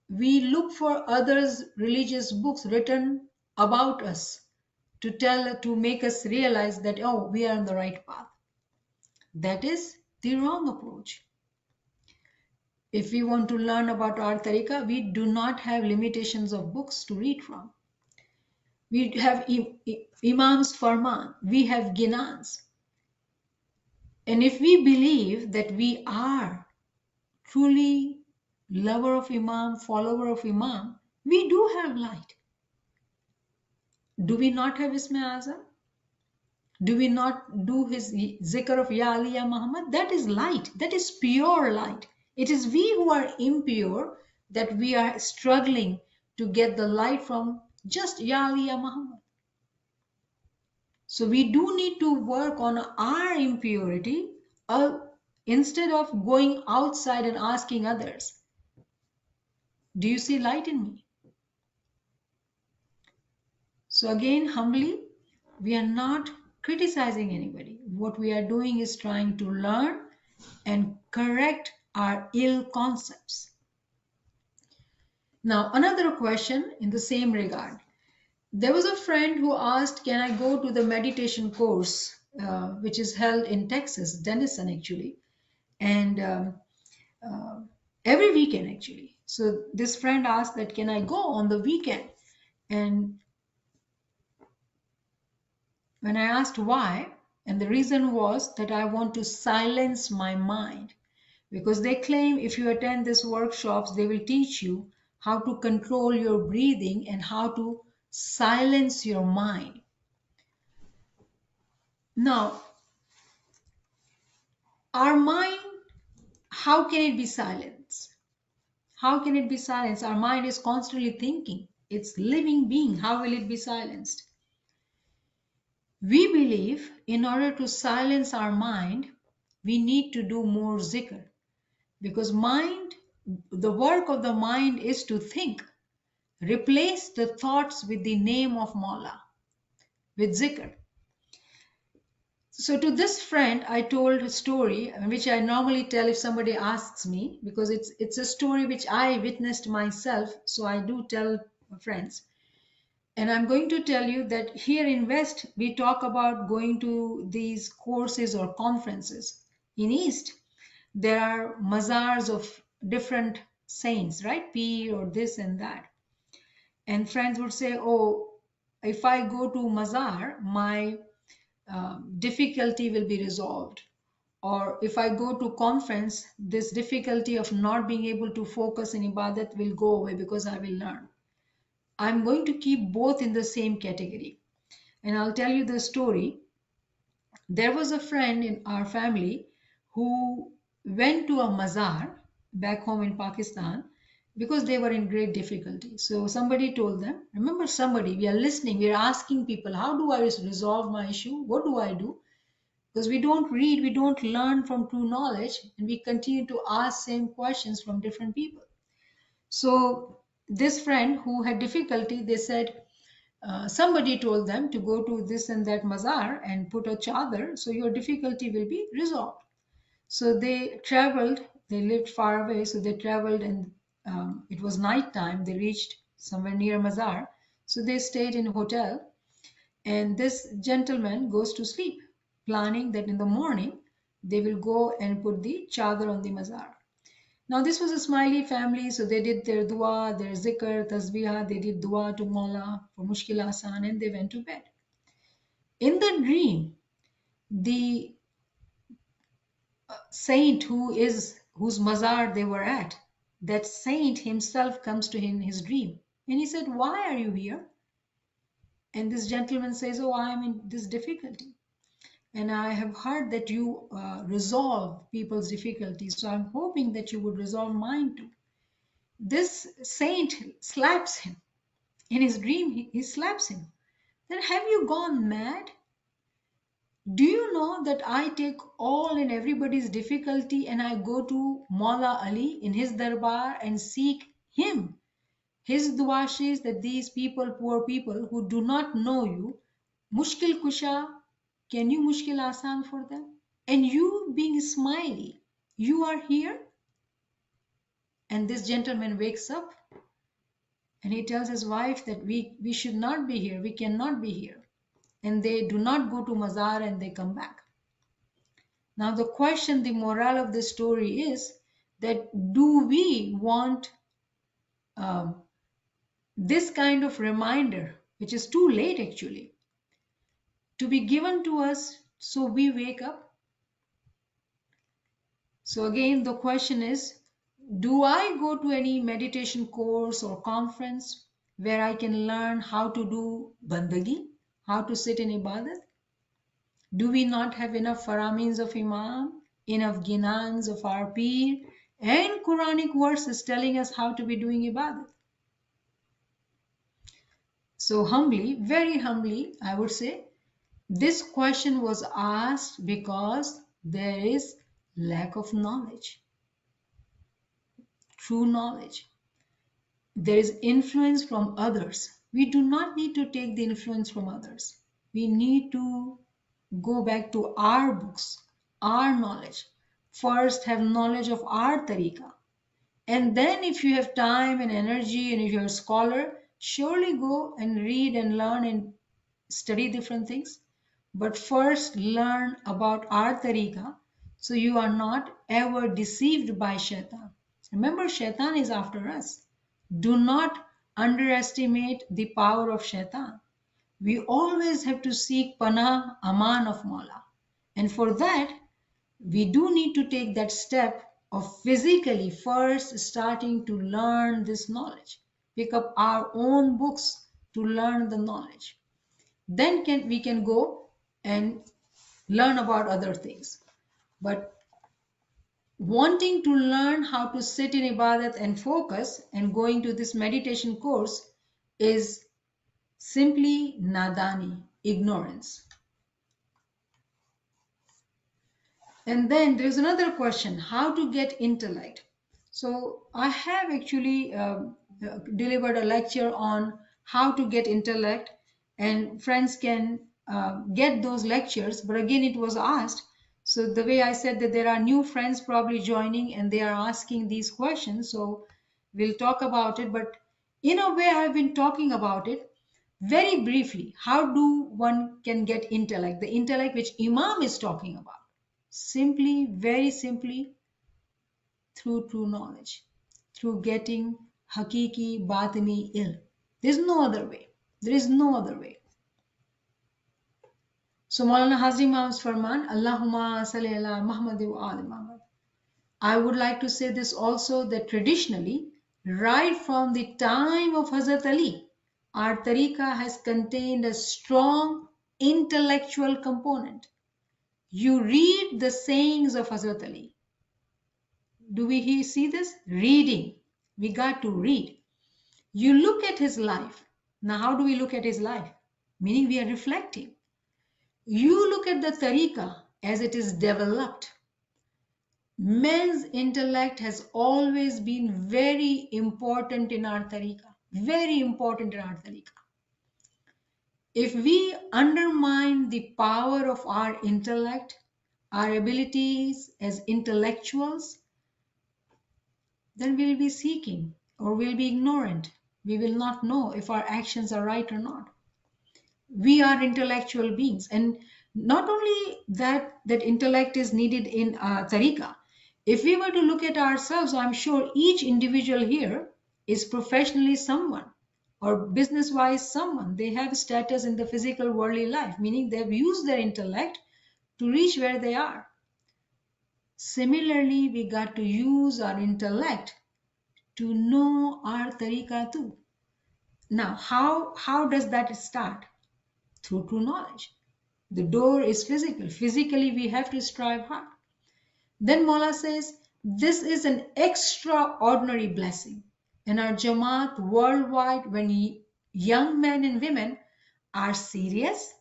We look for others' religious books written about us to make us realize that, oh, we are on the right path. That is the wrong approach. If we want to learn about our tariqah, we do not have limitations of books to read from. We have Imam's Farman, we have Ginans. And if we believe that we are truly lover of Imam, follower of Imam, we do have light. Do we not have Isma Azam? Do we not do his zikr of Ya Ali Ya Muhammad? That is light. That is pure light. It is we who are impure that we are struggling to get the light from just Ya Ali Ya Muhammad. So we do need to work on our impurity instead of going outside and asking others, do you see light in me? So again, humbly, we are not criticizing anybody. What we are doing is trying to learn and correct our ill concepts. Now, another question in the same regard. There was a friend who asked, can I go to the meditation course, which is held in Texas, Denison actually, and every weekend actually. So this friend asked that, can I go on the weekend? And when I asked why, and the reason was that I want to silence my mind, because they claim if you attend these workshops, they will teach you how to control your breathing and how to silence your mind. Now, our mind, how can it be silenced? How can it be silenced? Our mind is constantly thinking. It's living being. How will it be silenced? We believe in order to silence our mind, we need to do more zikr. Because mind, the work of the mind is to think. Replace the thoughts with the name of Mawla, with zikr. So to this friend, I told a story, which I normally tell if somebody asks me, because it's a story which I witnessed myself, so I do tell friends. And I'm going to tell you that here in West, we talk about going to these courses or conferences. In East, there are mazars of different saints, right? Peer or this and that. And friends would say, oh, if I go to mazar, my difficulty will be resolved. Or if I go to conference, this difficulty of not being able to focus in ibadat will go away because I will learn. I'm going to keep both in the same category. And I'll tell you the story. There was a friend in our family who went to a mazar back home in Pakistan because they were in great difficulty. So somebody told them, remember somebody, we are listening, we are asking people, how do I resolve my issue? What do I do? Because we don't read, we don't learn from true knowledge, and we continue to ask same questions from different people. So this friend who had difficulty, they said, somebody told them to go to this and that mazar and put a chadar, so your difficulty will be resolved. So they traveled, they lived far away, so they traveled, and it was night time. They reached somewhere near mazar, so they stayed in a hotel, and this gentleman goes to sleep, planning that in the morning they will go and put the chadar on the mazar. Now this was a smiley family, so they did their dua, their zikr, tasbihah, they did dua to Mawla for Mushkil Asan, and they went to bed. In the dream, the saint whose mazar they were at, that saint himself comes to him in his dream, and he said, "Why are you here?" And this gentleman says, "Oh, I am in this difficulty, and I have heard that you resolve people's difficulties, so I'm hoping that you would resolve mine too." This saint slaps him. In his dream, he slaps him. Then, "Have you gone mad? Do you know that I take all and everybody's difficulty and I go to Maula Ali in his darbar and seek him? His dua is that these people, poor people who do not know you, Mushkil Kusha, can you Mushkil Asan for them? And you being smiley, you are here?" And this gentleman wakes up and he tells his wife that we should not be here, we cannot be here. And they do not go to Mazar and they come back. Now the question, the moral of this story is that do we want this kind of reminder, which is too late actually, to be given to us so we wake up? So again, the question is, do I go to any meditation course or conference where I can learn how to do bandagi, how to sit in ibadat? Do we not have enough faramins of Imam, enough ginans of our Peer, and Quranic verses telling us how to be doing ibadat? So humbly, very humbly, I would say, this question was asked because there is lack of knowledge, true knowledge. There is influence from others. We do not need to take the influence from others. We need to go back to our books, our knowledge. First, have knowledge of our tariqah. And then if you have time and energy and if you're a scholar, surely go and read and learn and study different things. But first, learn about our tariqah so you are not ever deceived by shaitan. Remember, shaitan is after us. Do not underestimate the power of shaitan. We always have to seek panah, aman of Mawla. And for that, we do need to take that step of physically first starting to learn this knowledge. Pick up our own books to learn the knowledge. Then we can go and learn about other things. But wanting to learn how to sit in ibadat and focus and going to this meditation course is simply nadani, ignorance. And then there's another question, how to get intellect. So I have actually delivered a lecture on how to get intellect, and friends can get those lectures. But again, it was asked. So the way I said that there are new friends probably joining and they are asking these questions. So we'll talk about it. But in a way, I've been talking about it very briefly. How do one can get intellect? The intellect which Imam is talking about. Simply, very simply, through true knowledge, through getting hakiki batini ilm. There's no other way. There is no other way. So Maulana Hazri Imam's Farman, Allahumma salli ala Muhammad wa ali Muhammad. I would like to say this also, that traditionally, right from the time of Hazrat Ali, our tariqah has contained a strong intellectual component. You read the sayings of Hazrat Ali. Do we see this? Reading. We got to read. You look at his life. Now, how do we look at his life? Meaning we are reflecting. You look at the tariqah as it is developed. Men's intellect has always been very important in our tariqah. Very important in our tariqah. If we undermine the power of our intellect, our abilities as intellectuals, then we'll be seeking or we'll be ignorant. We will not know if our actions are right or not. We are intellectual beings, and not only that intellect is needed in tariqah. If we were to look at ourselves, I'm sure each individual here is professionally someone or business-wise someone. They have status in the physical worldly life, meaning they've used their intellect to reach where they are. Similarly, we got to use our intellect to know our tariqa too. Now, how does that start? Through true knowledge. The door is physical. Physically, we have to strive hard. Then Mawla says, this is an extraordinary blessing. In our Jamaat worldwide, when young men and women are serious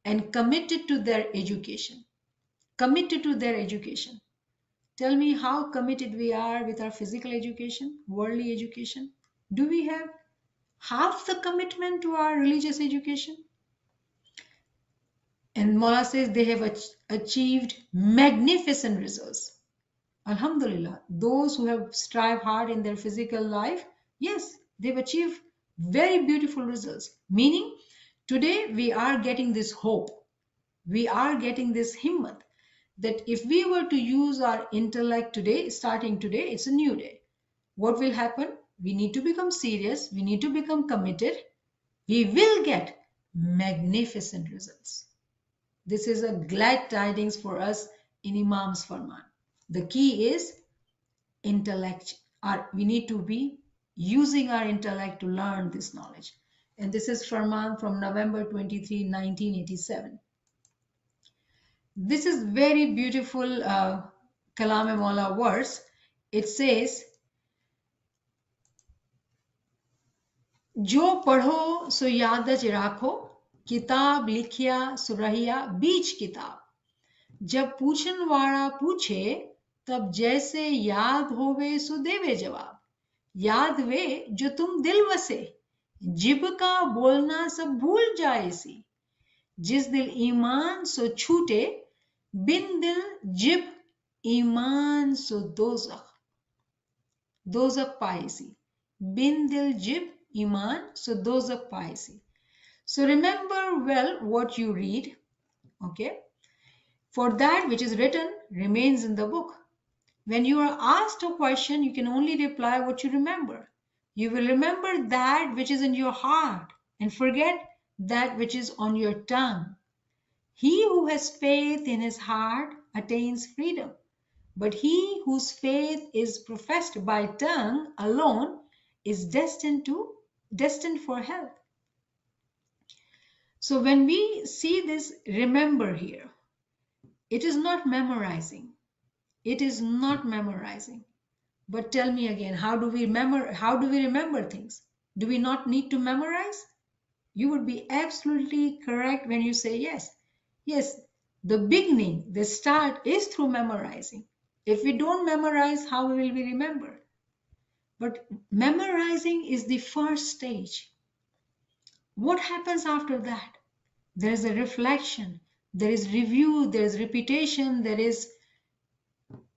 and committed to their education. Committed to their education. Tell me how committed we are with our physical education, worldly education. Do we have half the commitment to our religious education? And Mawla says they have achieved magnificent results. Alhamdulillah, those who have strived hard in their physical life, yes, they've achieved very beautiful results. Meaning, today we are getting this hope. We are getting this himmat that if we were to use our intellect today, starting today, it's a new day. What will happen? We need to become serious. We need to become committed. We will get magnificent results. This is a glad tidings for us in Imam's Farman. The key is intellect. We need to be using our intellect to learn this knowledge. And this is Farman from November 23, 1987. This is very beautiful Kalam-e-Mawla verse. It says, जो पढ़ो सो यादच राखो, किताब लिखिया सुरहिया बीच किताब. जब पूछन वाला पूछे, तब जैसे याद होवे सो देवे जवाब. याद वे जो तुम दिल वसे, जिब का बोलना सब भूल जाए सी. जिस दिल ईमान सो छूटे, बिन दिल जिब ईमान सो दोज़ख. दोज़ख पाए सी. Bin dil jib iman, so dozak paisi. So remember well what you read, okay? For that which is written remains in the book. When you are asked a question, you can only reply what you remember. You will remember that which is in your heart and forget that which is on your tongue. He who has faith in his heart attains freedom, but he whose faith is professed by tongue alone is destined for hell. So when we see this, remember here, it is not memorizing. It is not memorizing. But tell me again, how do we remember things? Do we not need to memorize? You would be absolutely correct when you say yes. Yes, the beginning, the start is through memorizing. If we don't memorize, how will we remember? But memorizing is the first stage. What happens after that? There is a reflection, there is review, there is repetition, there is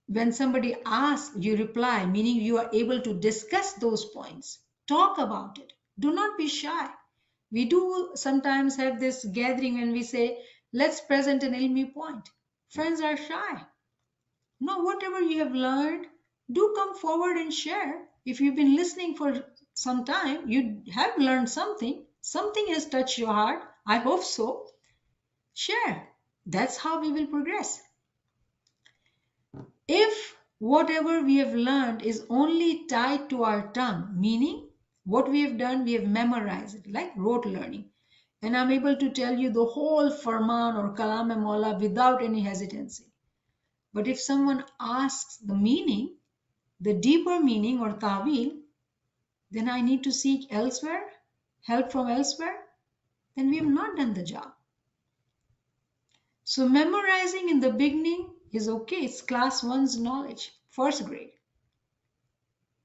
when somebody asks, you reply, meaning you are able to discuss those points, talk about it. Do not be shy. We do sometimes have this gathering when we say, let's present an ilmi point. Friends are shy. No, whatever you have learned, do come forward and share. If you've been listening for some time, you have learned something. Something has touched your heart. I hope so. Share. That's how we will progress. If whatever we have learned is only tied to our tongue, meaning what we have done, we have memorized it, like rote learning. And I'm able to tell you the whole Farman or Kalam-e-Mawla without any hesitancy. But if someone asks the meaning, the deeper meaning or ta'wil, then I need to seek elsewhere, help from elsewhere, then we have not done the job. So memorizing in the beginning is okay. It's class 1's knowledge, first grade.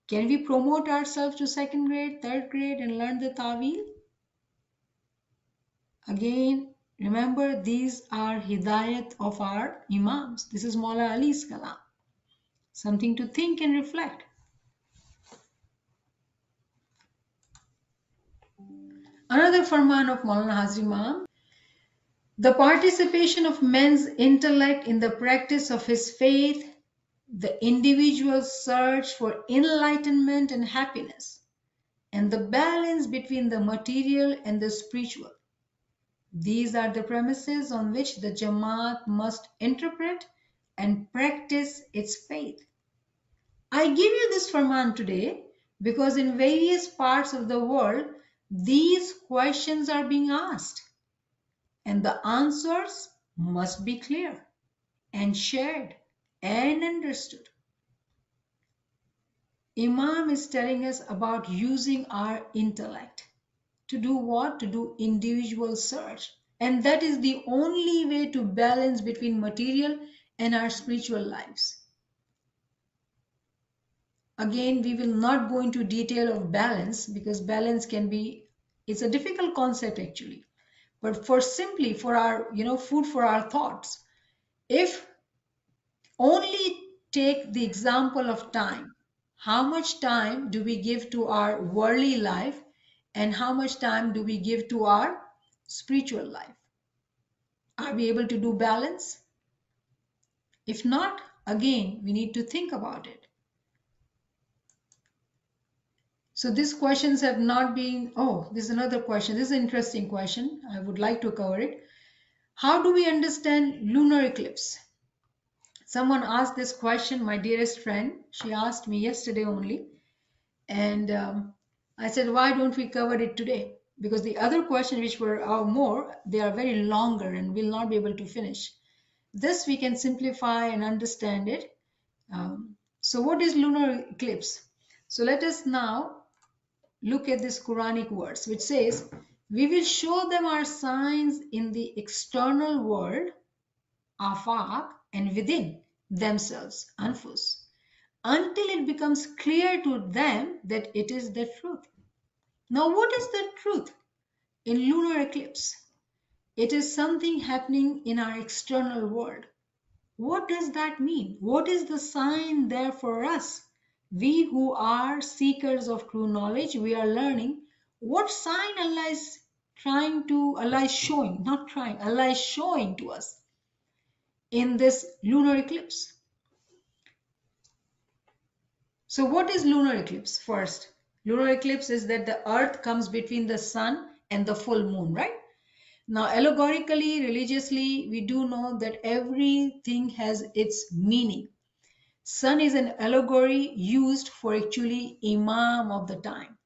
Can we promote ourselves to second grade, third grade and learn the ta'wil? Again, remember these are hidayat of our imams. This is Mawla Ali's kalam. Something to think and reflect. Another farman of Maulana Hazri Imam, the participation of men's intellect in the practice of his faith the individual's search for enlightenment and happiness, and the balance between the material and the spiritual. These are the premises on which the Jamaat must interpret and practice its faith. I give you this farman today because in various parts of the world, these questions are being asked, and the answers must be clear and shared and understood. Imam is telling us about using our intellect. To do what? To do individual search. And that is the only way to balance between material and our spiritual lives. Again, we will not go into detail of balance because balance can be, it's a difficult concept actually. But for simply for our, food for our thoughts, if only take the example of time, how much time do we give to our worldly life and how much time do we give to our spiritual life? Are we able to do balance? If not, again, we need to think about it. So these questions have not been, this is another question. This is an interesting question. I would like to cover it. How do we understand lunar eclipse? Someone asked this question, my dearest friend. She asked me yesterday only. And I said, why don't we cover it today? Because the other questions which were more, they are very longer and we'll not be able to finish. This we can simplify and understand it. So what is lunar eclipse? So let us now look at this Quranic verse which says, we will show them our signs in the external world, afaq, and within themselves, anfus, until it becomes clear to them that it is the truth. Now, what is the truth in lunar eclipse? It is something happening in our external world. What does that mean? What is the sign there for us? We who are seekers of true knowledge, we are learning what sign Allah is showing to us in this lunar eclipse. So what is lunar eclipse? First, lunar eclipse is that the earth comes between the sun and the full moon, right? Now, allegorically, religiously, we do know that everything has its meaning. Sun is an allegory used for actually imam of the time.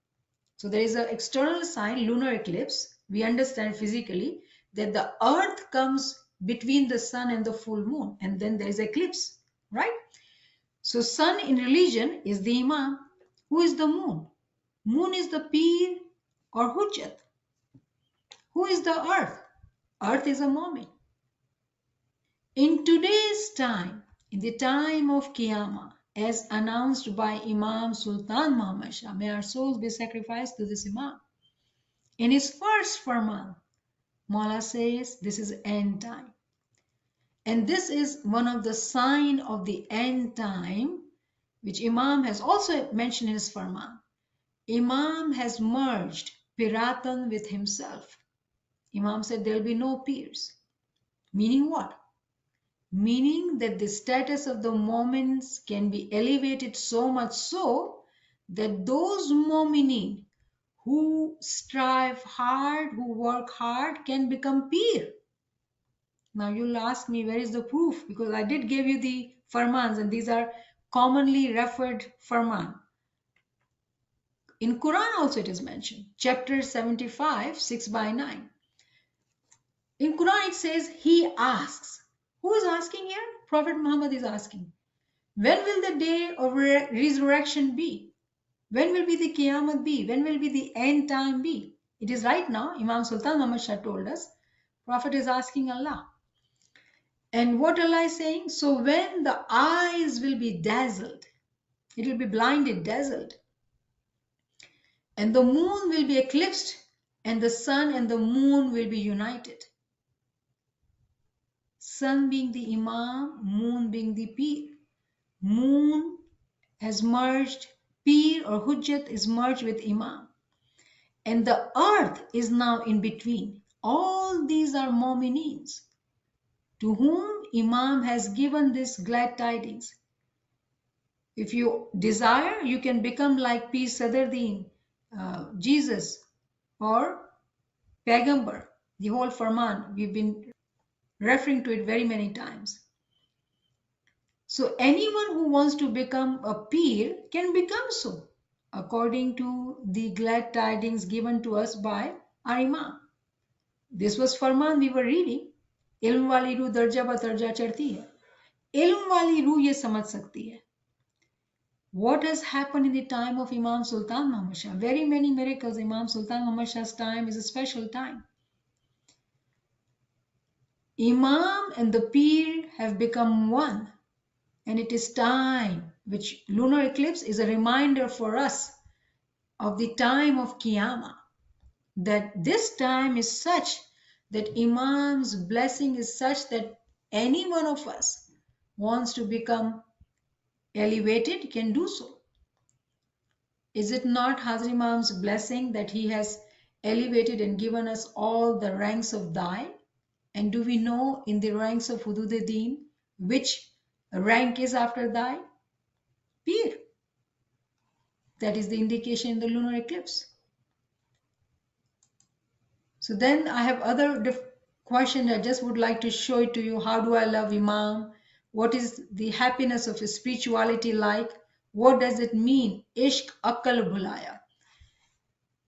So there is an external sign, lunar eclipse. We understand physically that the earth comes between the sun and the full moon, and then there is eclipse, right? So sun in religion is the imam. Who is the moon? Moon is the pir or hujjat. Who is the earth? Earth is a moment. In today's time, in the time of Qiyamah, as announced by Imam Sultan Muhammad Shah, may our souls be sacrificed to this Imam. In his first farman, Mawla says this is end time. And this is one of the sign of the end time, which Imam has also mentioned in his farman. Imam has merged Piratan with himself. Imam said there will be no peers. Meaning what? Meaning that the status of the moments can be elevated so much so that those mominin who strive hard, who work hard, can become peer. Now you'll ask me, where is the proof? Because I did give you the farmans and these are commonly referred farman. In Quran also it is mentioned, chapter 75, 6/9. In Quran it says, he asks. Who is asking here? Prophet Muhammad is asking. When will the day of resurrection be? When will be the Qiyamah be? When will be the end time be? It is right now. Imam Sultan Muhammad Shah told us. Prophet is asking Allah. And what Allah is saying? So when the eyes will be dazzled, it will be blinded, dazzled. And the moon will be eclipsed and the sun and the moon will be united. Sun being the Imam, moon being the Pir. Moon has merged, Pir or Hujjat is merged with Imam. And the earth is now in between. All these are Mu'minins to whom Imam has given this glad tidings. If you desire, you can become like P. Sadruddin, Jesus, or Paigambar, the whole Farman. We've been referring to it very many times. So anyone who wants to become a peer can become so, according to the glad tidings given to us by our Imam. This was Farman we were reading. इल्म वाली रूह दर्जा ब दर्जा चढ़ती है. इल्म वाली रूह ये समझ सकती है. What has happened in the time of Imam Sultan Muhammad Shah? Very many miracles. Imam Sultan Muhammad Shah's time is a special time. Imam and the Peer have become one, and it is time, which lunar eclipse is a reminder for us of the time of Qiyamah, that this time is such that Imam's blessing is such that any one of us wants to become elevated can do so. Is it not Hazrat Imam's blessing that he has elevated and given us all the ranks of Dai? And do we know in the ranks of Hudud-e-Din which rank is after Dai? Peer. That is the indication in the lunar eclipse. So then I have other questions. I just would like to show it to you. How do I love Imam? What is the happiness of spirituality like? What does it mean? Ishq akal bhulaya.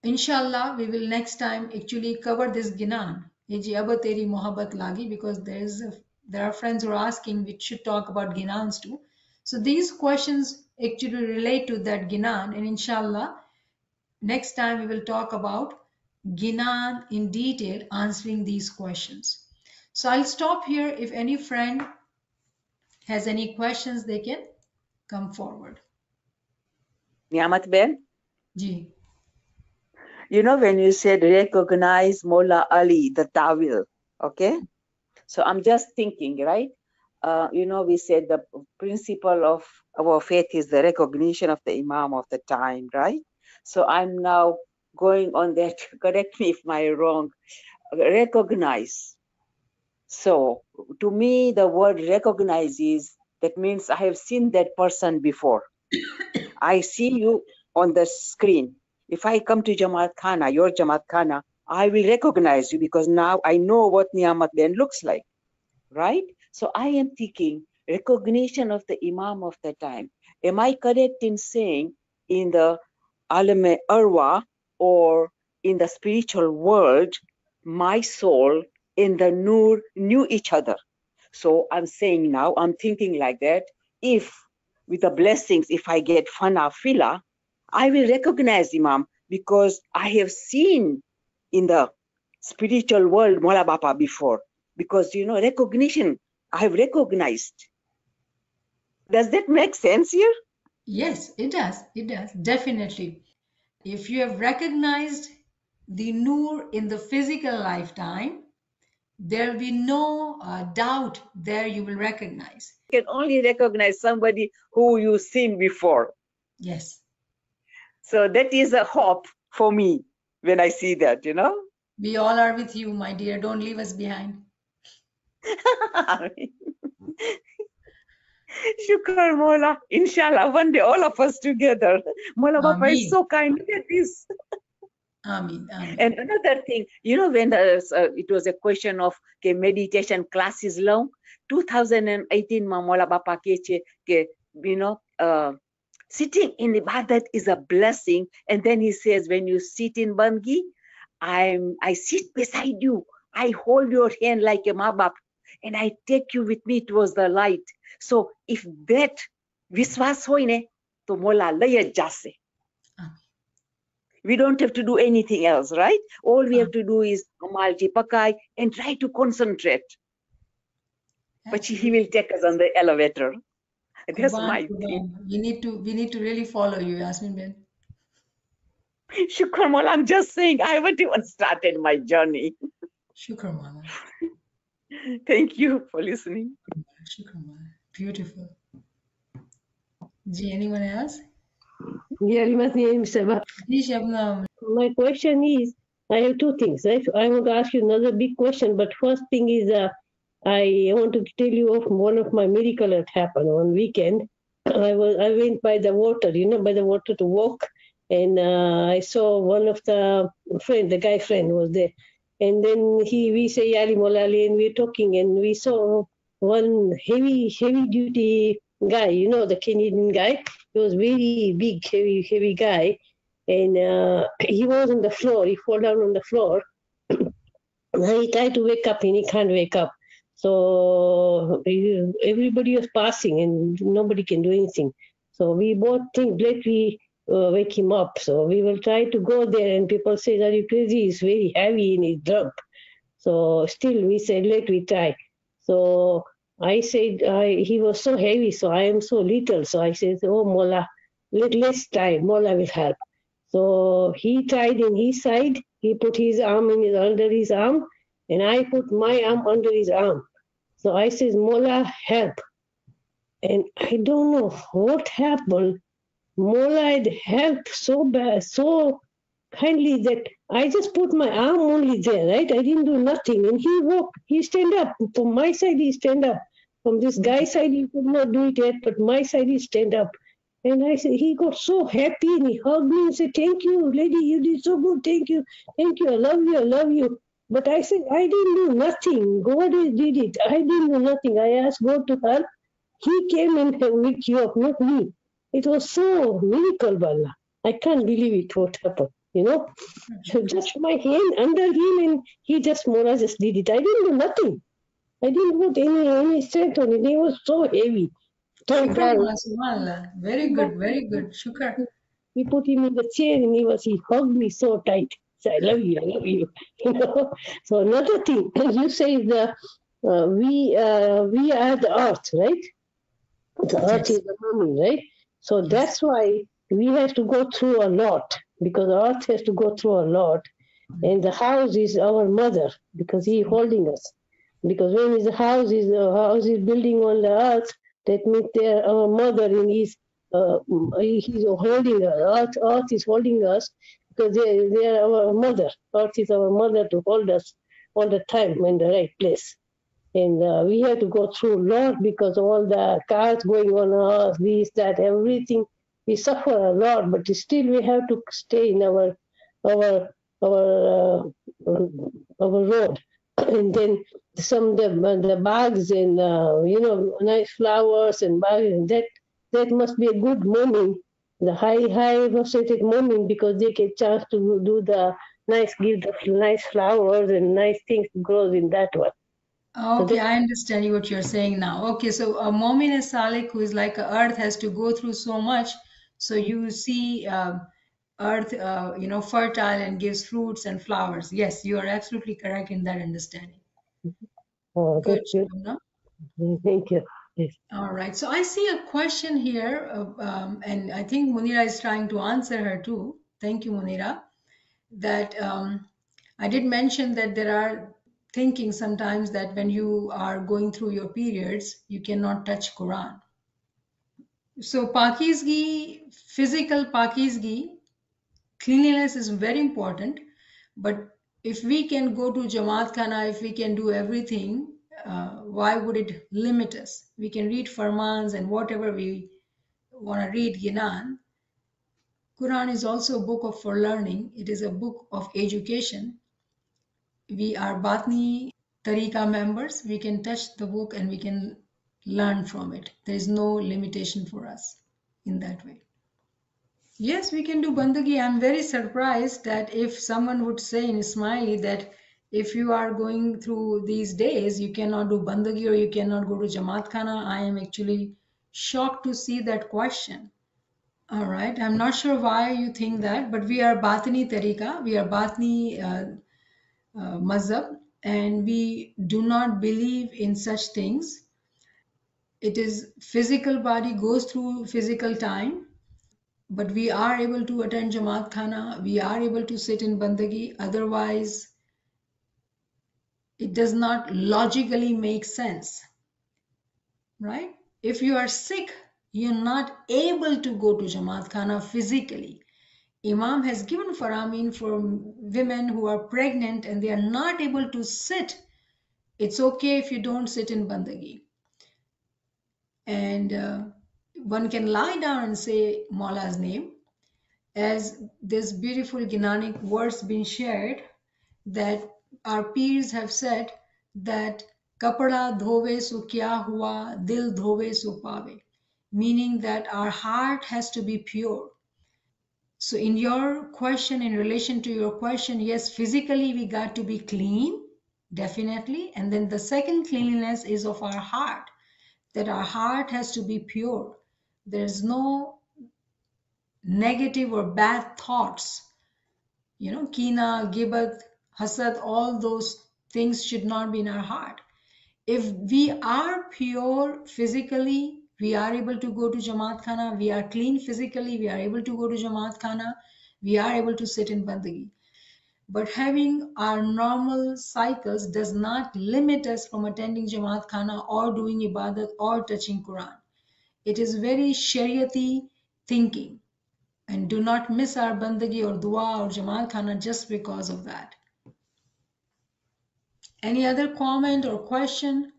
Inshallah, we will next time actually cover this Ginan. Ye ab teri mohabbat lagi, because there are friends who are asking we should talk about Ginans too. So these questions actually relate to that Ginan, and inshallah, next time we will talk about Ginan in detail, answering these questions. So I'll stop here. If any friend has any questions, they can come forward. Niamat Ben? Ji. You know, when you said recognize Mullah Ali, the Tawil, okay? So I'm just thinking, right? You know, we said the principle of our faith is the recognition of the Imam of the time, right? So I'm now going on that, correct me if I'm wrong, recognize. So to me, the word recognize is, that means I have seen that person before. I see you on the screen. If I come to Jamaat Khana, your Jamaat Khana, I will recognize you because now I know what Niamat Ben looks like, right? So I am thinking recognition of the Imam of the time. Am I correct in saying in the Alame Arwa, or in the spiritual world, my soul and the Nur knew each other? So I'm saying now, I'm thinking like that, if with the blessings, if I get fana fila, I will recognize Imam because I have seen in the spiritual world Mola Bapa before. Because, you know, recognition, I have recognized. Does that make sense here? Yes, it does. It does. Definitely. If you have recognized the Nur in the physical lifetime, there will be no doubt there you will recognize. You can only recognize somebody who you've seen before. Yes. So that is a hope for me when I see that, you know. We all are with you, my dear. Don't leave us behind. Shukar Mola. Inshallah, one day all of us together. Mola Bapa is so kind. Look at this. Ameen, ameen. And another thing, you know, when it was a question of meditation classes long, 2018 Mola Bapa keche ke, you know, sitting in ibadat is a blessing. And then he says, when you sit in Bangi, I sit beside you. I hold your hand like a mabap, and I take you with me towards the light. So if that viswas hoine, to Mola laya jase. We don't have to do anything else, right? All we have to do is amalji pakai and try to concentrate. But he will take us on the elevator. That's my thing. We need to really follow you, Yasmin Ben. Shukran Mola, I'm just saying I haven't even started my journey. Shukran Mola. Thank you for listening. Shukran Mola. Beautiful. Anyone else? My question is, I have two things. I want to ask you another big question, but first thing is, I want to tell you of one of my miracles that happened one weekend. I went by the water, by the water to walk, and I saw one of the guy friend was there, and then we say Yali Molali, and we're talking, and we saw one heavy duty guy, the Canadian guy. He was very big, heavy guy, and he was on the floor. He fall down on the floor. He tried to wake up and he can't wake up. So everybody was passing and nobody can do anything. So we both think, let we wake him up. So we will try to go there, and people say, are you crazy? He's very heavy and he's drunk. So still we said, let we try. So I said, he was so heavy, so I am so little. So I said, oh, Mola, let's try. Mola will help. So he tried in his side. He put his arm under his arm, and I put my arm under his arm. So I said, Mola, help. And I don't know what happened. Mola had helped so bad, so kindly, that I just put my arm only there, right? I didn't do nothing. And he walked, he stand up. From my side, he stand up. From this guy's side, he could not do it yet, but my side, he stand up. And I said, he got so happy and he hugged me and said, thank you, lady, you did so good. Thank you, I love you, I love you. But I said, I didn't do nothing. God did it. I didn't do nothing. I asked God to help. He came and wake you up, not me. It was so miracle, Bala. I can't believe it, what happened, So just my hand under him, and he Mola just did it. I didn't do nothing. I didn't put any strength on it. He was so heavy. Subhanallah. Very good, very good. Shukr. We put him in the chair, and he hugged me so tight. So I love you, I love you. So another thing, you say we are the earth, right? The earth is the mommy, right? So that's why we have to go through a lot, because the earth has to go through a lot. And the house is our mother, because he is holding us. Because when the house is building on the earth, that means they are our mother, and he's holding us. Earth is holding us because they are our mother. Earth is our mother to hold us all the time in the right place. And we have to go through a lot, because all the cars going on us, this, that, everything. We suffer a lot, but still we have to stay in our road. And then some the bags and nice flowers and bags, and that must be a good moment, the high frustrated moment, because they get chance to do the give the nice flowers and nice things grows in that one. Okay, so I understand what you're saying now. Okay, so a Momin is Salik, who is like a earth, has to go through so much. So you see earth, fertile and gives fruits and flowers. Yes, you are absolutely correct in that understanding. Oh, good. Thank you. Yes. All right. So I see a question here, and I think Munira is trying to answer her too. Thank you, Munira. That I did mention that there are thinking sometimes that when you are going through your periods, you cannot touch Quran. So pakizgi, physical pakizgi, cleanliness is very important. But if we can go to Jamaat Khana, if we can do everything, why would it limit us? We can read Farmans and whatever we want to read, Yinan. Quran is also a book for learning. It is a book of education. We are Batni Tariqa members. We can touch the book and we can learn from it. There is no limitation for us in that way. Yes, we can do bandagi. I'm very surprised that if someone would say in Ismaili that if you are going through these days, you cannot do bandagi or you cannot go to Jamaat Khana. I am actually shocked to see that question. All right. I'm not sure why you think that, but we are Batni Tariqa. We are Batni Mazhab, and we do not believe in such things. It is physical body goes through physical time, but we are able to attend Jamaat Khana. We are able to sit in Bandagi. Otherwise, it does not logically make sense, right? If you are sick, you're not able to go to Jamaat Khana physically. Imam has given Faramin for women who are pregnant and they are not able to sit. It's okay if you don't sit in Bandagi. And one can lie down and say Maula's name, as this beautiful Ghanaic words been shared, that our peers have said that kapda dhove so kya hua, dil dhove so paave, meaning that our heart has to be pure. So in your question, in relation to your question, yes, physically we got to be clean, definitely. And then the second cleanliness is of our heart, that our heart has to be pure. There's no negative or bad thoughts. Kina, gibat, hasad, all those things should not be in our heart. If we are pure physically, we are able to go to Jamaat Khana. We are clean physically, we are able to go to Jamaat Khana. We are able to sit in Bandagi. But having our normal cycles does not limit us from attending Jamaat Khana or doing Ibadat or touching Quran. It is very Shariati thinking. And do not miss our Bandagi or Dua or Jamaat Khana just because of that. Any other comment or question?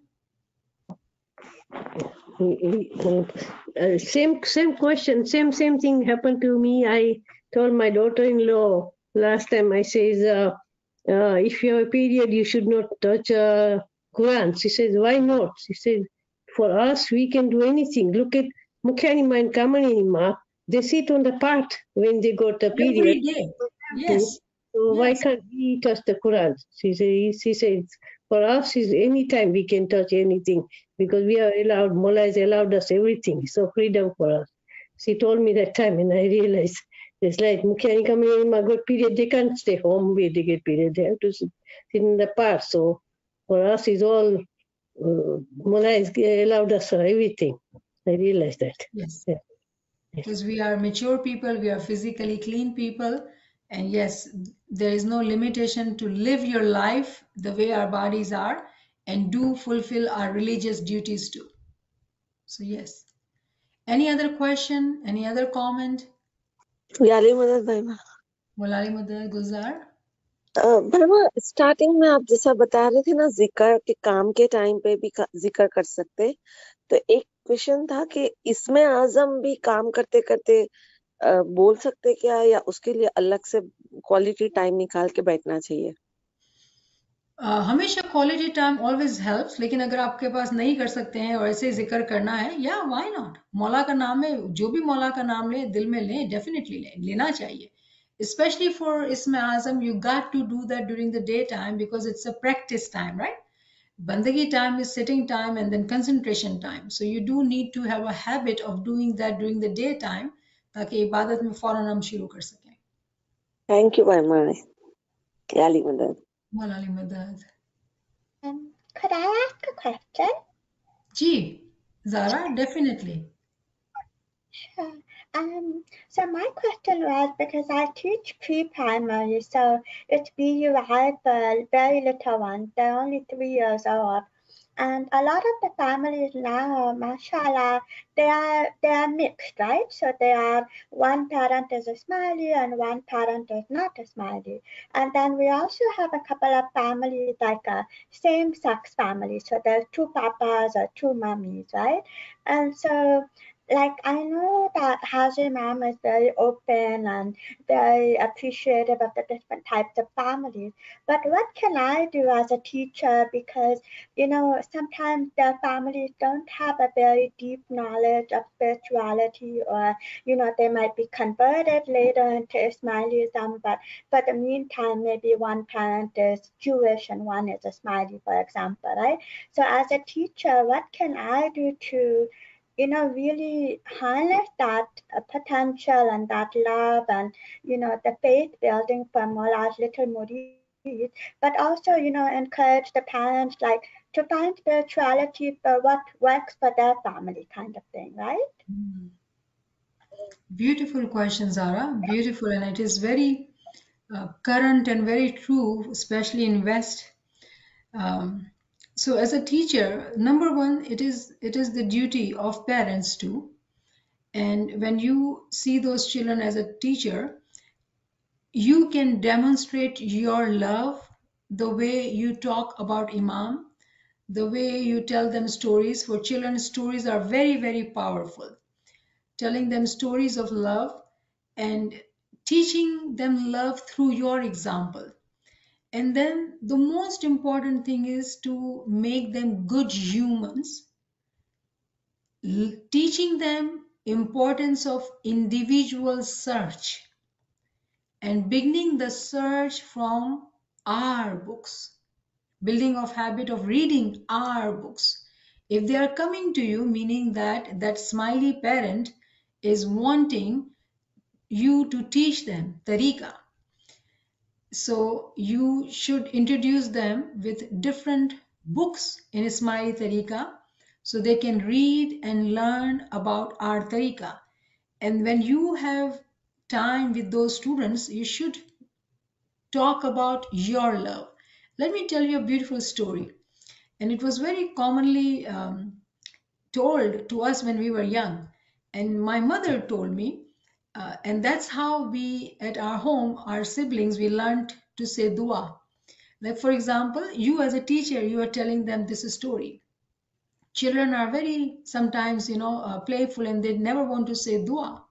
Same question, same thing happened to me. I told my daughter-in-law last time. I says, if you have a period, you should not touch Quran. She says, why not? She says, for us, we can do anything. Look at Mukhanima and Kamanima. They sit on the part when they got a period. Every day. Yes. So why Yes. can't we touch the Quran? She says, for us, is any time we can touch anything because we are allowed, Mullah has allowed us everything. So freedom for us. She told me that time and I realized it's like Mukhiani coming in my good period, they can't stay home where they get period. They have to sit in the park. So for us, it's all, Mullah has allowed us for everything. I realized that. Yes. Yeah. Because we are mature people, we are physically clean people. And yes, there is no limitation to live your life the way our bodies are and do fulfill our religious duties too. So yes. Any other question? Any other comment? याली मदद भाई माँ Molali Mudar Gulzar? भाई माँ starting में आप जैसा बता रहे थे ना जिक्र के काम के टाइम पे भी जिक्र कर सकते तो एक क्वेश्चन था कि इसमें आजम भी काम करते करते बोल सकते क्या या उसके लिए अलग से क्वालिटी टाइम निकाल के बैठना चाहिए हमेशा क्वालिटी टाइम ऑलवेज हेल्प्स, लेकिन अगर आपके पास नहीं कर सकते हैं और ऐसे जिक्र करना है, या व्हाई नॉट, मौला का नाम है, जो भी मौला का नाम ले दिल में ले, डेफिनेटली लेना चाहिए. Especially for Ism Azam, you got to do that during the daytime because it's a practice time, right? Bandagi time is sitting time and then concentration time. So you do need to have a habit of doing that during the daytime ताकि इबादत में फौरन हम शुरू कर सकें. Thank you भाई माँ याली मदद मौला अली मदद. Could I ask a question? Ji, Zara, definitely. Sure. So my question was because I teach pre-primary, so it's BUI for very little ones. They're only 3 years old. And a lot of the families now, mashallah, they are mixed, right? So they are, one parent is a Smiley and one parent is not a Smiley. And then we also have a couple of families like a same-sex family. So there's 2 papas or 2 mummies, right? And so like I know that Haji Ma'am is very open and very appreciative of the different types of families. But what can I do as a teacher? Because sometimes their families don't have a very deep knowledge of spirituality, or they might be converted later into Ismailism, but for the meantime maybe one parent is Jewish and one is Ismaili, for example, right? So as a teacher, what can I do to really harness that potential and that love and, the faith building for Mullah's little Murid, but also, encourage the parents like to find spirituality for what works for their family kind of thing, right? Beautiful question, Zara. Beautiful, and it is very current and very true, especially in West. So as a teacher, number one, it is the duty of parents too. And when you see those children as a teacher, you can demonstrate your love the way you talk about Imam, the way you tell them stories. For children, stories are very, very powerful. telling them stories of love, and teaching them love through your example. And then the most important thing is to make them good humans, teaching them importance of individual search and beginning the search from our books, building of habit of reading our books. If they are coming to you, meaning that that smiley parent is wanting you to teach them tariqa, so you should introduce them with different books in Ismaili Tariqa so they can read and learn about our Tariqa. And when you have time with those students, you should talk about your love. Let me tell you a beautiful story. And it was very commonly told to us when we were young. And my mother told me, and that's how we, at our home, our siblings, we learned to say dua. Like, for example, you as a teacher, you are telling them this story. Children are very sometimes, playful, and they never want to say dua.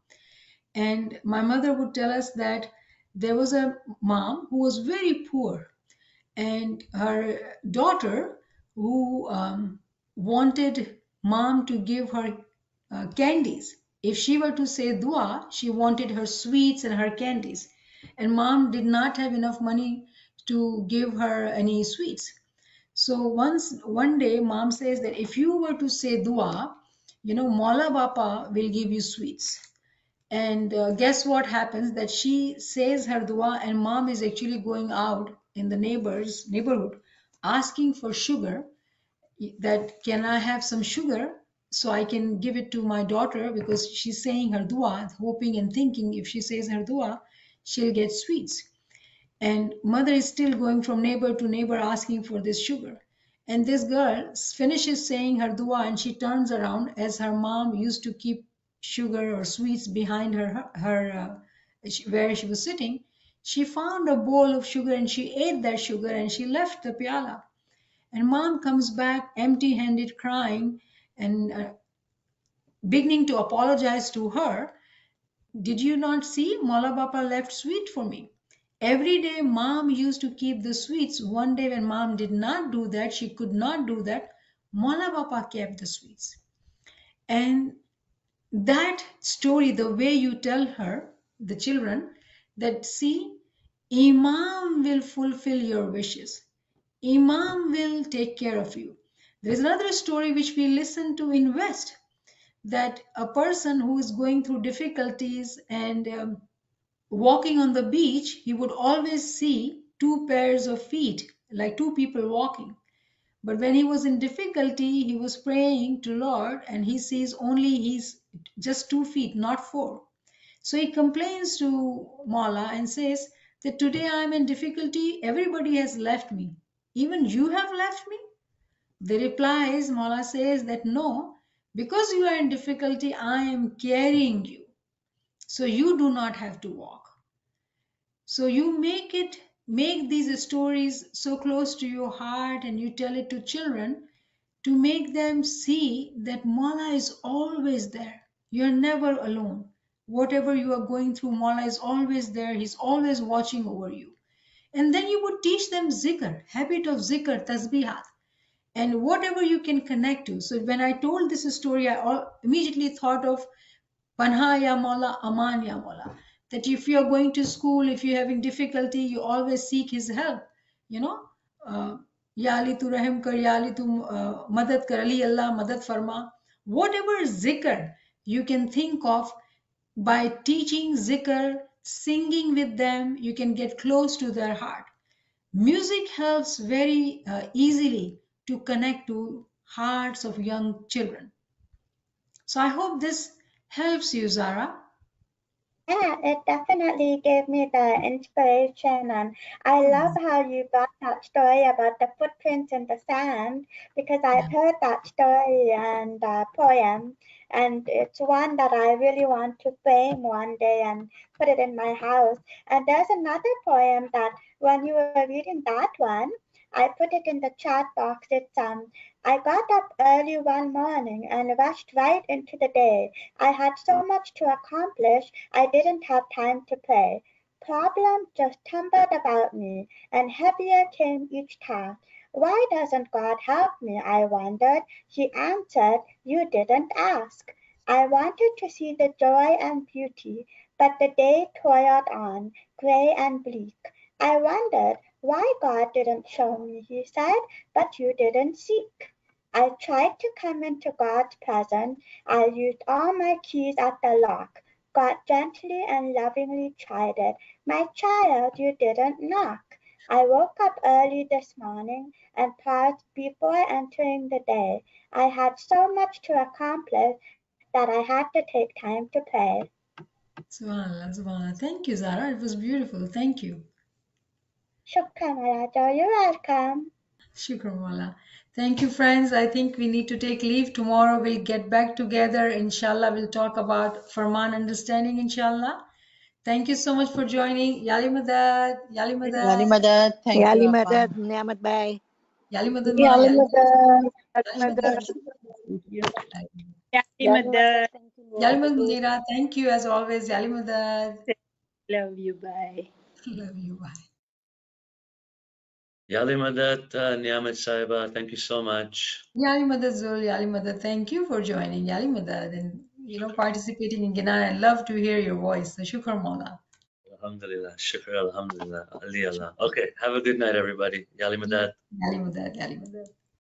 And my mother would tell us that there was a mom who was very poor, and her daughter who wanted mom to give her candies. If she were to say dua, she wanted her sweets and her candies. And mom did not have enough money to give her any sweets. So one day, mom says that if you were to say dua, Maula Bapa will give you sweets. And guess what happens? That she says her dua, and mom is actually going out in the neighborhood asking for sugar. That can I have some sugar so I can give it to my daughter, because she's saying her dua, hoping and thinking if she says her dua, she'll get sweets. And mother is still going from neighbor to neighbor asking for this sugar. And this girl finishes saying her dua, and she turns around, as her mom used to keep sugar or sweets behind her where she was sitting. She found a bowl of sugar and she ate that sugar and she left the piala. And mom comes back empty-handed, crying and beginning to apologize to her. Did you not see? Mala Bapa left sweet for me. Every day mom used to keep the sweets. One day when mom did not do that, she could not do that, Mala Bapa kept the sweets. And that story, the way you tell her, the children, that see, Imam will fulfill your wishes. Imam will take care of you. There is another story which we listen to in West, that a person who is going through difficulties and walking on the beach, he would always see two pairs of feet, like two people walking. But when he was in difficulty, he was praying to Lord, and he sees only he's just 2 feet, not 4. So he complains to Mala and says that today I'm in difficulty, everybody has left me. Even you have left me? The replies, Mala says that no, because you are in difficulty, I am carrying you. So you do not have to walk. So you make these stories so close to your heart, and you tell it to children to make them see that Mala is always there. You're never alone. Whatever you are going through, Mala is always there. He's always watching over you. And then you would teach them zikr, habit of zikr, tasbihat, and whatever you can connect to. So when I told this story, I immediately thought of Panha ya Mawla, Aman ya Mawla. That if you are going to school, if you're having difficulty, you always seek his help. Ya Ali tu rahim kar, Ya Ali tu madad kar, Ali Allah madad farma. Whatever zikr you can think of, by teaching zikr, singing with them, you can get close to their heart. Music helps very easily to connect to hearts of young children. So I hope this helps you, Zara. Yeah, it definitely gave me the inspiration, and I love how you got that story about the footprints in the sand, because I've heard that story and poem, and it's one that I really want to frame one day and put it in my house. And there's another poem that when you were reading that one, I put it in the chat box. It's I got up early one morning and rushed right into the day. I had so much to accomplish, I didn't have time to pray. Problems just tumbled about me, and heavier came each time. Why doesn't God help me? I wondered. He answered, You didn't ask. I wanted to see the joy and beauty, but the day toiled on, gray and bleak. I wondered why God didn't show me. He said, But you didn't seek. I tried to come into God's presence. I used all my keys at the lock. God gently and lovingly tried it. My child, you didn't knock. I woke up early this morning and paused before entering the day. I had so much to accomplish that I had to take time to pray. Subhanallah, subhanallah. Thank you, Zara. It was beautiful. Thank you. Shukran, Raja. You're welcome. Shukran Wala. Thank you, friends. I think we need to take leave. Tomorrow we'll get back together. Inshallah, we'll talk about Farman understanding, inshallah. Thank you so much for joining. Yali Madad. Yali Madad. Yani Madad, thank يا you, علي Afan. مدد نعمت باي Yali Madad Ma. Yeah, Yali Madad. Madad. Thank you. Yali Madad, thank you, Yali Nirmala Madad ji. Munira. Thank you as always. Yali Madad. love you bye Love you. Bye. Yali Madat, NIAMAT Saiba, thank you so much. Yali Madad Zul. Yali Madad. Thank you for joining. Yali Madad and participating in Gina. I love to hear your voice. So Shukr Mola. Alhamdulillah, shukr, alhamdulillah, Ali Allah. Okay, have a good night, everybody. Yali Madat. Yali Madad. Yali Madad.